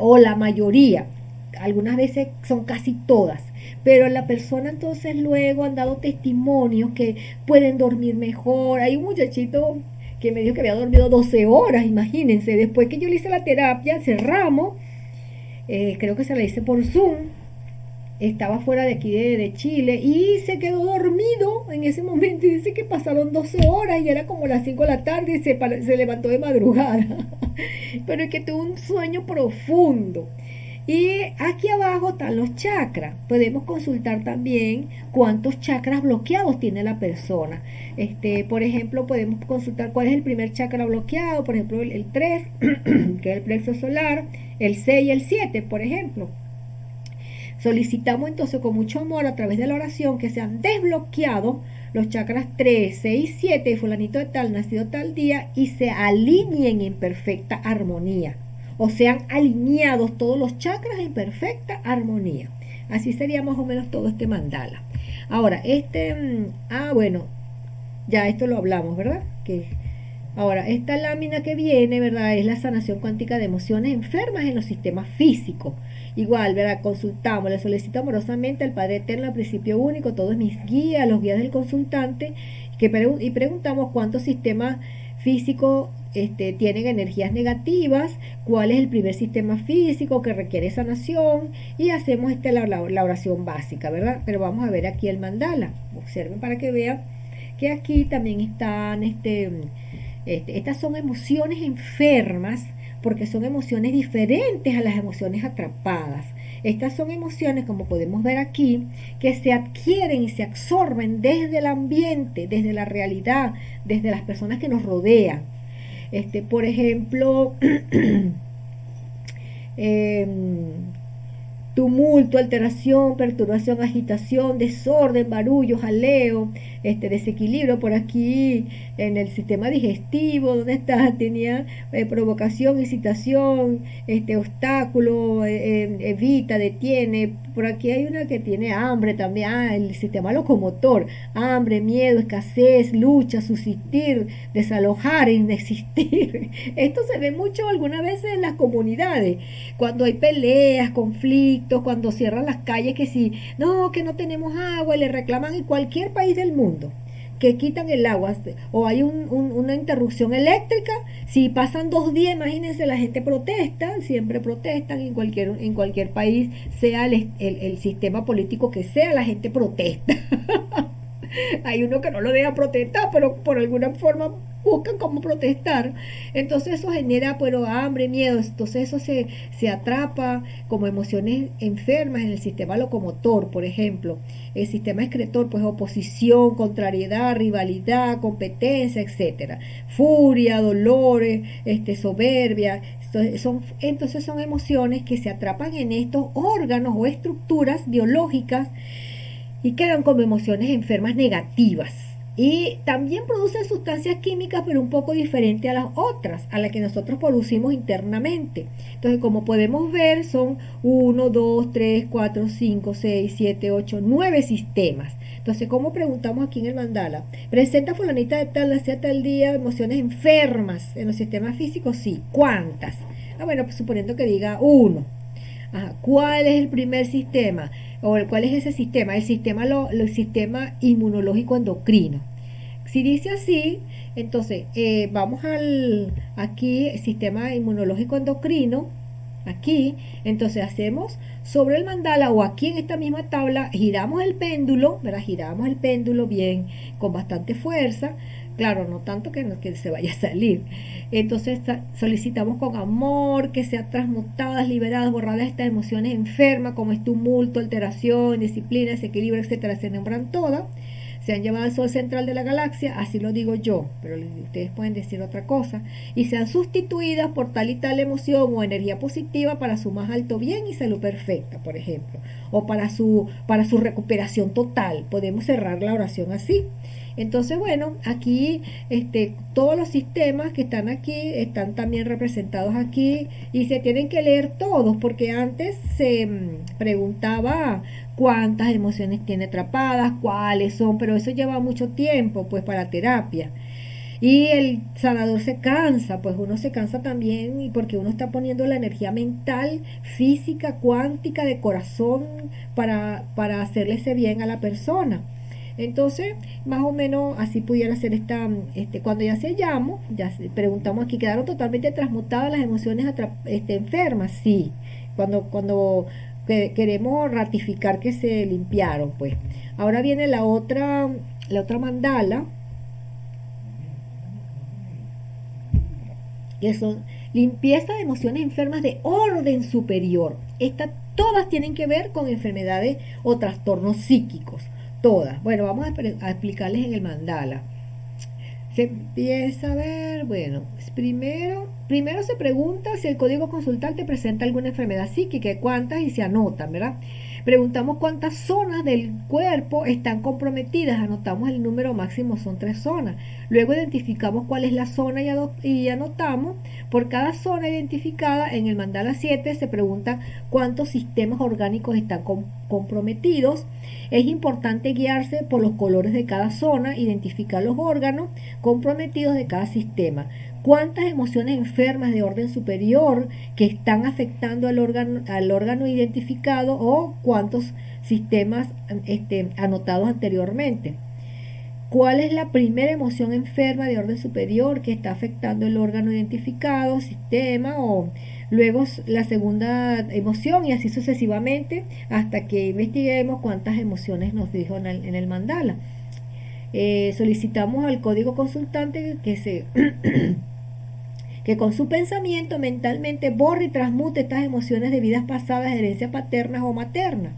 o la mayoría, algunas veces son casi todas, pero la persona entonces luego han dado testimonios que pueden dormir mejor. Hay un muchachito que me dijo que había dormido 12 horas, imagínense, después que yo le hice la terapia, cerramos, creo que se la hice por Zoom, estaba fuera de aquí de Chile, y se quedó dormido en ese momento, y dice que pasaron 12 horas y era como las 5 de la tarde y se levantó de madrugada, pero es que tuvo un sueño profundo. Y aquí abajo están los chakras. Podemos consultar también cuántos chakras bloqueados tiene la persona. Por ejemplo, podemos consultar cuál es el primer chakra bloqueado. Por ejemplo, el 3, que es el plexo solar, el 6 y el 7, por ejemplo. Solicitamos entonces con mucho amor a través de la oración que sean desbloqueados los chakras 3, 6, 7, fulanito de tal, nacido tal día, y se alineen en perfecta armonía. O sean alineados todos los chakras en perfecta armonía. Así sería más o menos todo este mandala. Ahora, bueno, ya esto lo hablamos, ¿verdad? Ahora, esta lámina que viene, ¿verdad? Es la sanación cuántica de emociones enfermas en los sistemas físicos. Igual, ¿verdad? Consultamos, le solicito amorosamente al Padre Eterno, al principio único, todos mis guías, los guías del consultante, y preguntamos cuántos sistemas físico tienen energías negativas, cuál es el primer sistema físico que requiere sanación, y hacemos la oración básica, ¿verdad? Pero vamos a ver aquí el mandala. Observen para que vean que aquí también están estas son emociones enfermas, porque son emociones diferentes a las emociones atrapadas. Estas son emociones, como podemos ver aquí, que se adquieren y se absorben desde el ambiente, desde la realidad, desde las personas que nos rodean. Por ejemplo, eh, tumulto, alteración, perturbación, agitación, desorden, barullo, jaleo, desequilibrio por aquí en el sistema digestivo, donde está, tenía provocación, excitación, obstáculo, evita, detiene. Por aquí hay una que tiene hambre también, el sistema locomotor, hambre, miedo, escasez, lucha, subsistir, desalojar, inexistir. Esto se ve mucho algunas veces en las comunidades, cuando hay peleas, conflictos, cuando cierran las calles, que si no, que no tenemos agua, y le reclaman en cualquier país del mundo que quitan el agua, o hay una interrupción eléctrica, si pasan 2 días, imagínense, la gente protesta, siempre protestan en cualquier país, sea el sistema político que sea, la gente protesta. Hay uno que no lo deja protestar, pero por alguna forma buscan cómo protestar. Entonces eso genera hambre, miedo. Entonces eso se atrapa como emociones enfermas en el sistema locomotor, por ejemplo. El sistema excretor, pues oposición, contrariedad, rivalidad, competencia, etcétera. Furia, dolores, soberbia. Entonces son emociones que se atrapan en estos órganos o estructuras biológicas y quedan como emociones enfermas negativas. Y también producen sustancias químicas, pero un poco diferente a las otras, a las que nosotros producimos internamente. Entonces, como podemos ver, son 1, 2, 3, 4, 5, 6, 7, 8, 9 sistemas. Entonces, ¿cómo preguntamos aquí en el mandala? ¿Presenta fulanita de tal, hacia tal día emociones enfermas en los sistemas físicos? Sí. ¿Cuántas? Bueno, pues suponiendo que diga 1. ¿Cuál es el primer sistema? ¿Cuál es ese sistema? El sistema inmunológico endocrino. Si dice así, entonces vamos aquí, sistema inmunológico endocrino, aquí, entonces hacemos sobre el mandala o aquí en esta misma tabla, giramos el péndulo, ¿verdad? Giramos el péndulo bien, con bastante fuerza, claro, no tanto que se vaya a salir. Entonces solicitamos con amor que sean transmutadas, liberadas, borradas estas emociones enfermas, como es tumulto, alteración, disciplina, desequilibrio, etcétera, se nombran todas. Se han llevado al sol central de la galaxia, así lo digo yo, pero ustedes pueden decir otra cosa, y sean sustituidas por tal y tal emoción o energía positiva para su más alto bien y salud perfecta, por ejemplo, o para su recuperación total. Podemos cerrar la oración así. Entonces, bueno, aquí todos los sistemas que están aquí están también representados aquí y se tienen que leer todos, porque antes se preguntaba cuántas emociones tiene atrapadas, cuáles son, pero eso lleva mucho tiempo pues para terapia. Y el sanador se cansa, pues uno se cansa también y porque uno está poniendo la energía mental, física, cuántica, de corazón para hacerle ese bien a la persona. Entonces, más o menos así pudiera ser cuando ya sellamos, preguntamos aquí, ¿quedaron totalmente transmutadas las emociones enfermas? Sí, cuando queremos ratificar que se limpiaron, pues. Ahora viene la otra mandala, que son limpieza de emociones enfermas de orden superior. Estas todas tienen que ver con enfermedades o trastornos psíquicos. Todas. Bueno, vamos a explicarles en el mandala. Se empieza a ver, bueno, primero se pregunta si el código consultante presenta alguna enfermedad psíquica, cuántas, y se anotan, ¿verdad? Preguntamos cuántas zonas del cuerpo están comprometidas, anotamos el número máximo, son 3 zonas. Luego identificamos cuál es la zona y anotamos. Por cada zona identificada en el mandala 7 se pregunta cuántos sistemas orgánicos están comprometidos. Es importante guiarse por los colores de cada zona, identificar los órganos comprometidos de cada sistema. ¿Cuántas emociones enfermas de orden superior que están afectando al órgano identificado o cuántos sistemas anotados anteriormente? ¿Cuál es la primera emoción enferma de orden superior que está afectando el órgano identificado, sistema o luego la segunda emoción y así sucesivamente hasta que investiguemos cuántas emociones nos dijo en el mandala? Solicitamos al código consultante que con su pensamiento mentalmente borre y transmute estas emociones de vidas pasadas, herencias paternas o maternas.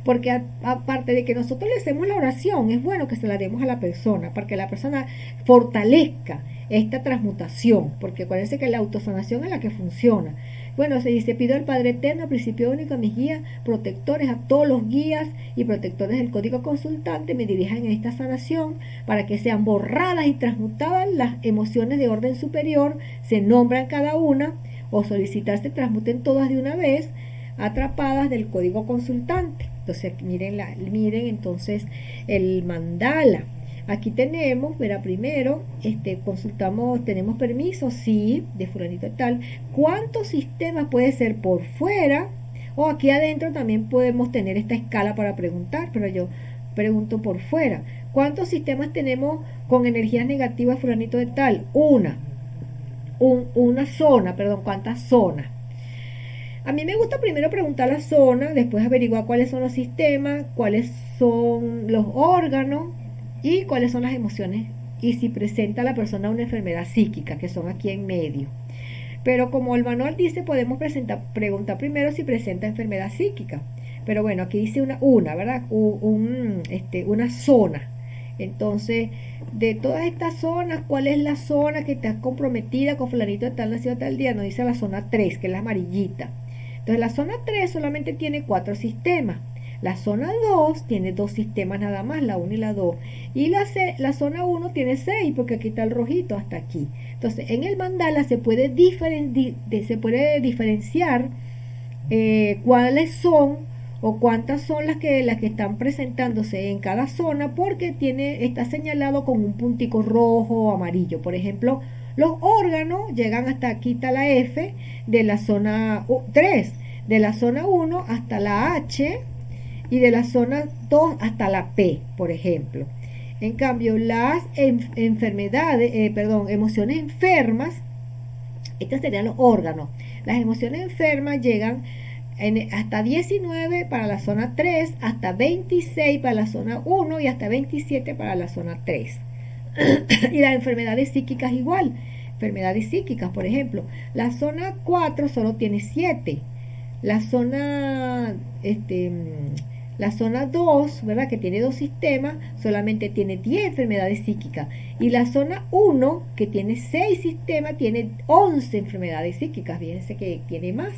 Porque aparte de que nosotros le hacemos la oración, es bueno que se la demos a la persona, para que la persona fortalezca esta transmutación, porque acuérdense que la autosanación es la que funciona. Bueno, se dice: pido al Padre Eterno, principio único, a mis guías protectores, a todos los guías y protectores del código consultante, me dirijan en esta sanación para que sean borradas y transmutadas las emociones de orden superior, se nombran cada una, o solicitar se transmuten todas de una vez, atrapadas del código consultante. Entonces miren entonces el mandala. Aquí tenemos, verá, primero consultamos, tenemos permiso, sí, de fulanito tal. ¿Cuántos sistemas puede ser por fuera? O aquí adentro también podemos tener esta escala para preguntar, pero yo pregunto por fuera. ¿Cuántos sistemas tenemos con energías negativas fulanito de tal? Una zona, perdón, ¿cuántas zonas? A mí me gusta primero preguntar la zona, después averiguar cuáles son los sistemas, cuáles son los órganos y cuáles son las emociones y si presenta la persona una enfermedad psíquica, que son aquí en medio. Pero como el manual dice, podemos preguntar primero si presenta enfermedad psíquica. Pero bueno, aquí dice una ¿verdad? Una zona. Entonces, de todas estas zonas, ¿cuál es la zona que está comprometida con fulanito de tal nacido tal día? Nos dice la zona 3, que es la amarillita. Entonces la zona 3 solamente tiene 4 sistemas. La zona 2 tiene 2 sistemas nada más, la 1 y la 2. Y la zona 1 tiene 6, porque aquí está el rojito hasta aquí. Entonces en el mandala se puede diferenciar cuáles son o cuántas son las que están presentándose en cada zona, porque está señalado con un puntico rojo o amarillo. Por ejemplo, los órganos llegan hasta aquí, está la F de la zona 3, de la zona 1 hasta la H y de la zona 2 hasta la P, por ejemplo. En cambio, las emociones enfermas, estos serían los órganos. Las emociones enfermas llegan hasta 19 para la zona 3, hasta 26 para la zona 1 y hasta 27 para la zona 3. Y las enfermedades psíquicas igual. Enfermedades psíquicas, por ejemplo, la zona 4 solo tiene 7. La zona 2, ¿verdad? Que tiene 2 sistemas, solamente tiene 10 enfermedades psíquicas. Y la zona 1, que tiene 6 sistemas, tiene 11 enfermedades psíquicas. Fíjense que tiene más.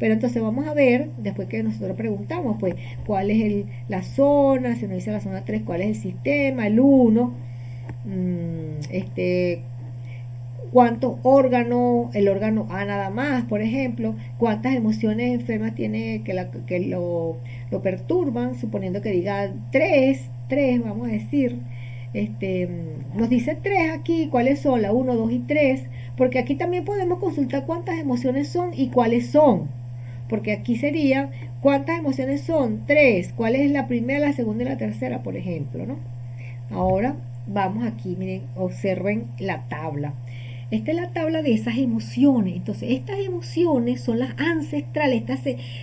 Pero entonces vamos a ver, después que nosotros preguntamos, pues, cuál es la zona, se nos dice la zona 3, cuál es el sistema, el 1, cuántos órganos, el órgano A nada más, por ejemplo, cuántas emociones enfermas tiene que lo perturban, suponiendo que diga 3, vamos a decir. Nos dice 3 aquí, cuáles son, la 1, 2 y 3, porque aquí también podemos consultar cuántas emociones son y cuáles son, porque aquí sería cuántas emociones son, 3, cuál es la primera, la segunda y la tercera, por ejemplo, ¿no? Ahora vamos aquí, miren, observen la tabla. Esta es la tabla de esas emociones. Entonces, estas emociones son las ancestrales,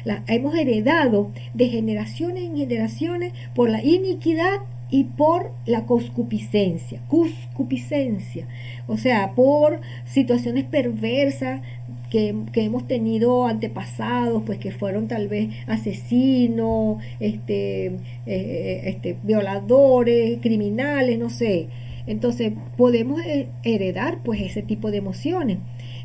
las hemos heredado de generaciones en generaciones por la iniquidad y por la cuscupiscencia, o sea, por situaciones perversas que hemos tenido antepasados, pues que fueron tal vez asesinos, violadores, criminales, no sé. Entonces podemos heredar pues ese tipo de emociones.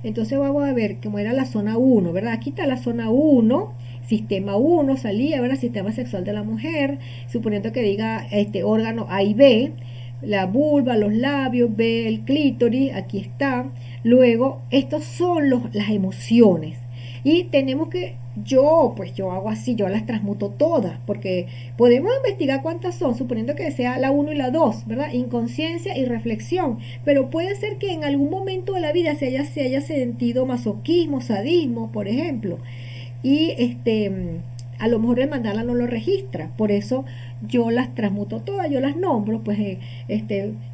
Entonces vamos a ver cómo era la zona 1, ¿verdad? Aquí está la zona 1, sistema 1 salía, ¿verdad? Sistema sexual de la mujer, suponiendo que diga órgano A y B, la vulva, los labios, B, el clítoris, aquí está. Luego, estos son las emociones. Y tenemos que, yo hago así, yo las transmuto todas, porque podemos investigar cuántas son, suponiendo que sea la 1 y la 2, ¿verdad? Inconsciencia y reflexión. Pero puede ser que en algún momento de la vida se haya sentido masoquismo, sadismo, por ejemplo. Y a lo mejor el mandala no lo registra, por eso yo las transmuto todas, yo las nombro, pues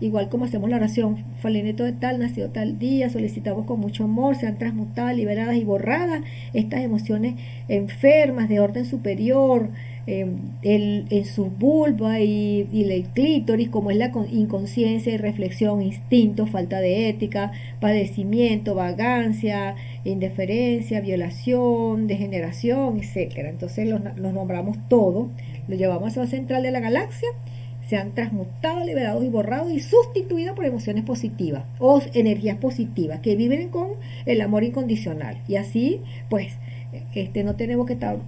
igual como hacemos la oración, fulanito de tal, nacido tal día, solicitamos con mucho amor, sean transmutadas, liberadas y borradas estas emociones enfermas de orden superior, en sus vulvas y el clítoris, como es la inconsciencia y reflexión, instinto, falta de ética, padecimiento, vagancia, indiferencia, violación, degeneración, etcétera. Entonces los nombramos todos, los llevamos a la central de la galaxia, se han transmutado, liberados y borrados y sustituidos por emociones positivas o energías positivas que viven con el amor incondicional. Y así, pues, no tenemos que estar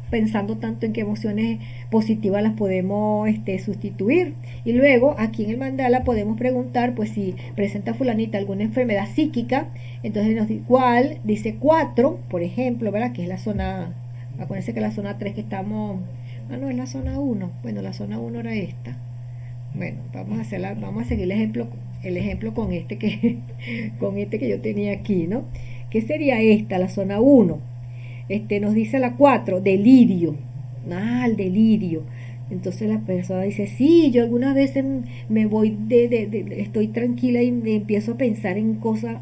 pensando tanto en qué emociones positivas las podemos sustituir. Y luego aquí en el mandala podemos preguntar, pues si presenta fulanita alguna enfermedad psíquica, entonces nos dice cuál, dice 4, por ejemplo, ¿verdad? Que es la zona, acuérdense que la zona 3 que estamos, no, es la zona 1, bueno, la zona 1 era esta. Bueno, vamos a seguir el ejemplo con con este que yo tenía aquí, ¿no? ¿Qué sería esta, la zona 1? Nos dice la 4, delirio. El delirio. Entonces la persona dice, sí, yo algunas veces me voy estoy tranquila y me empiezo a pensar en cosas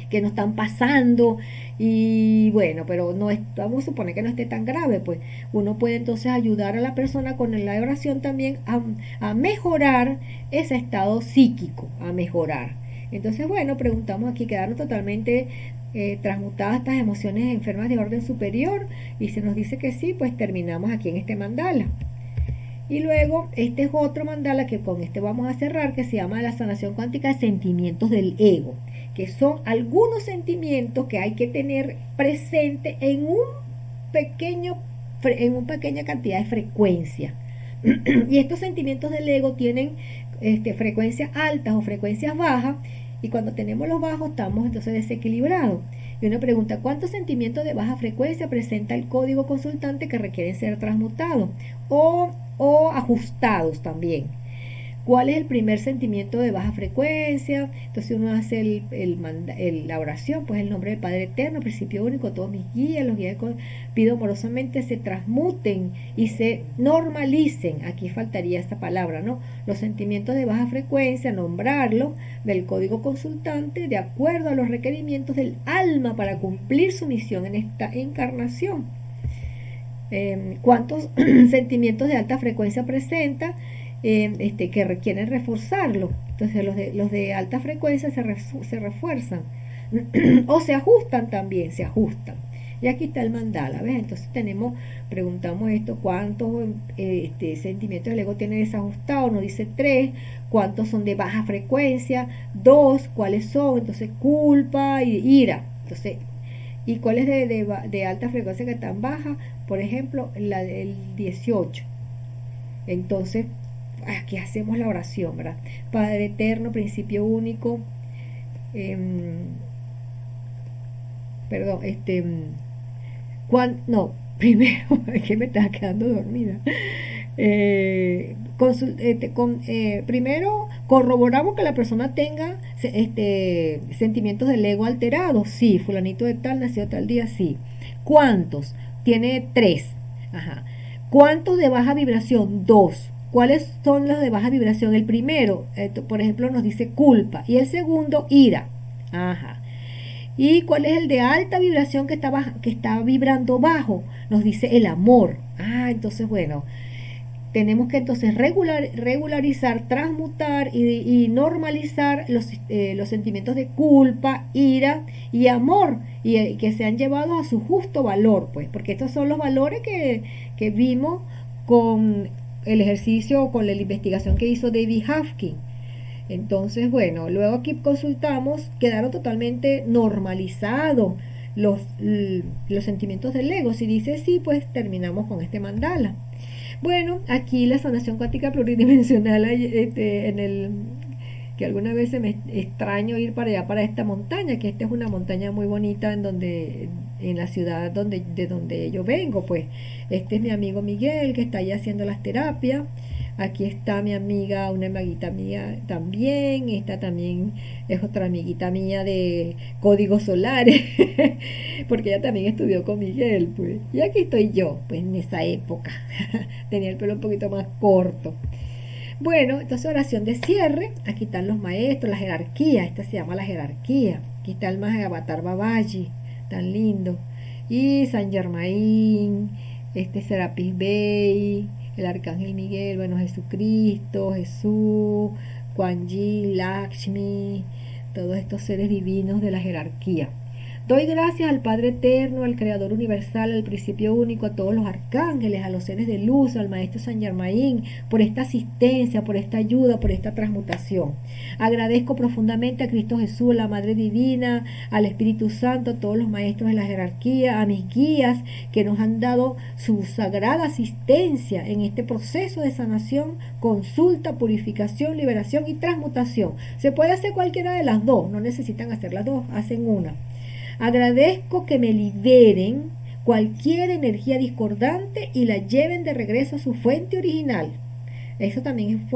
que no están pasando y bueno, pero no vamos a suponer que no esté tan grave, pues uno puede entonces ayudar a la persona con la oración también a mejorar ese estado psíquico, a mejorar. Entonces, bueno, preguntamos aquí, quedaron totalmente transmutadas estas emociones enfermas de orden superior y se nos dice que sí, pues terminamos aquí en este mandala. Y luego este es otro mandala que con este vamos a cerrar, que se llama la sanación cuántica de sentimientos del ego, que son algunos sentimientos que hay que tener presente en una pequeña cantidad de frecuencia. Y estos sentimientos del ego tienen frecuencias altas o frecuencias bajas, y cuando tenemos los bajos estamos entonces desequilibrados. Y uno pregunta, ¿cuántos sentimientos de baja frecuencia presenta el código consultante que requieren ser transmutados o ajustados también? ¿Cuál es el primer sentimiento de baja frecuencia? Entonces uno hace la oración, pues el nombre del Padre Eterno, principio único, todos mis guías, los guías pido amorosamente se transmuten y se normalicen. Aquí faltaría esta palabra, ¿no? Los sentimientos de baja frecuencia, nombrarlo del código consultante de acuerdo a los requerimientos del alma para cumplir su misión en esta encarnación. ¿Cuántos sentimientos de alta frecuencia presenta? Que requieren reforzarlo. Entonces los de alta frecuencia se refuerzan o se ajustan también, se ajustan. Y aquí está el mandala, ¿ves? Entonces preguntamos esto, ¿cuántos sentimientos del ego tiene desajustado? Nos dice 3, ¿cuántos son de baja frecuencia? 2, ¿cuáles son? Entonces culpa y ira. Entonces, ¿y cuáles de alta frecuencia que están bajas? Por ejemplo, la del 18. Entonces, aquí hacemos la oración, ¿verdad? Padre Eterno, principio único, primero, es que me estaba quedando dormida. Primero corroboramos que la persona tenga sentimientos del ego alterados. Sí, fulanito de tal nació tal día, sí. ¿Cuántos? Tiene 3. Ajá. ¿Cuántos de baja vibración? 2. ¿Cuáles son los de baja vibración? El primero, por ejemplo, nos dice culpa. Y el segundo, ira. Ajá. ¿Y cuál es el de alta vibración que está vibrando bajo? Nos dice el amor. Entonces, bueno, tenemos que entonces regularizar, transmutar y normalizar los sentimientos de culpa, ira y amor, y que sean llevados a su justo valor, pues, porque estos son los valores que vimos con el ejercicio o con la investigación que hizo David Hafkin. Entonces, bueno, luego aquí consultamos, quedaron totalmente normalizados los sentimientos del ego. Si dice sí, pues terminamos con este mandala. Bueno, aquí la sanación cuántica pluridimensional, que algunas veces me extraño ir para allá, para esta montaña, que esta es una montaña muy bonita en la ciudad de donde yo vengo, pues. Este es mi amigo Miguel, que está allá haciendo las terapias. Aquí está mi amiga, una amiguita mía también. Esta también es otra amiguita mía de códigos solares, porque ella también estudió con Miguel, pues. Y aquí estoy yo, pues en esa época. Tenía el pelo un poquito más corto. Bueno, entonces oración de cierre. Aquí están los maestros, la jerarquía. Esta se llama la jerarquía. Aquí está el Mahavatar Babaji, tan lindo. Y San Germain, este Serapis Bey, el Arcángel Miguel, bueno, Jesucristo, Jesús, Quan Yin, Lakshmi, todos estos seres divinos de la jerarquía. Doy gracias al Padre Eterno, al Creador Universal, al Principio Único, a todos los arcángeles, a los seres de luz, al Maestro San Germain, por esta asistencia, por esta ayuda, por esta transmutación. Agradezco profundamente a Cristo Jesús, la Madre Divina, al Espíritu Santo, a todos los maestros de la jerarquía, a mis guías que nos han dado su sagrada asistencia en este proceso de sanación, consulta, purificación, liberación y transmutación. Se puede hacer cualquiera de las dos, no necesitan hacer las dos, hacen una. Agradezco que me liberen cualquier energía discordante y la lleven de regreso a su fuente original. Eso también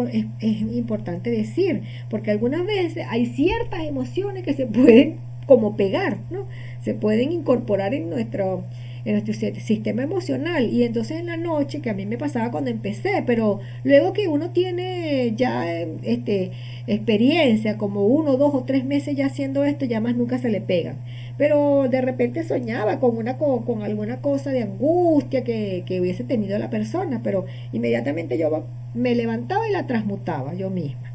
es importante decir, porque algunas veces hay ciertas emociones que se pueden como pegar, ¿no? Se pueden incorporar en nuestro sistema emocional, y entonces en la noche, que a mí me pasaba cuando empecé, pero luego que uno tiene ya experiencia, como 1, 2 o 3 meses ya haciendo esto, ya más nunca se le pegan. Pero de repente soñaba con alguna cosa de angustia que hubiese tenido la persona, pero inmediatamente yo me levantaba y la transmutaba yo misma.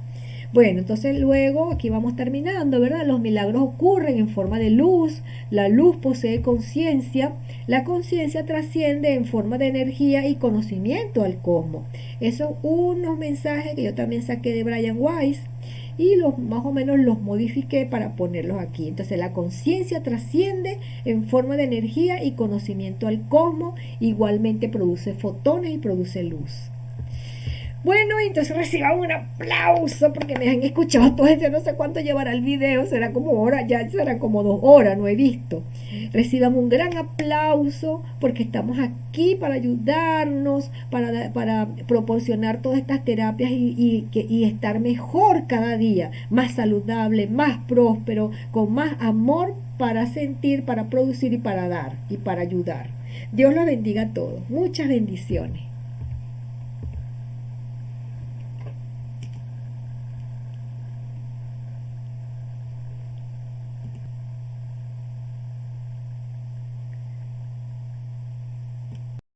Bueno, entonces luego aquí vamos terminando, ¿verdad? Los milagros ocurren en forma de luz, la luz posee conciencia, la conciencia trasciende en forma de energía y conocimiento al cosmos. Esos son unos mensajes que yo también saqué de Brian Weiss y más o menos los modifiqué para ponerlos aquí. Entonces la conciencia trasciende en forma de energía y conocimiento al cosmos, igualmente produce fotones y produce luz. Bueno, entonces reciban un aplauso porque me han escuchado todo esto. No sé cuánto llevará el video, será como hora, ya será como 2 horas, no he visto. Reciban un gran aplauso porque estamos aquí para ayudarnos, para proporcionar todas estas terapias y estar mejor cada día, más saludable, más próspero, con más amor para sentir, para producir y para dar y para ayudar. Dios los bendiga a todos. Muchas bendiciones.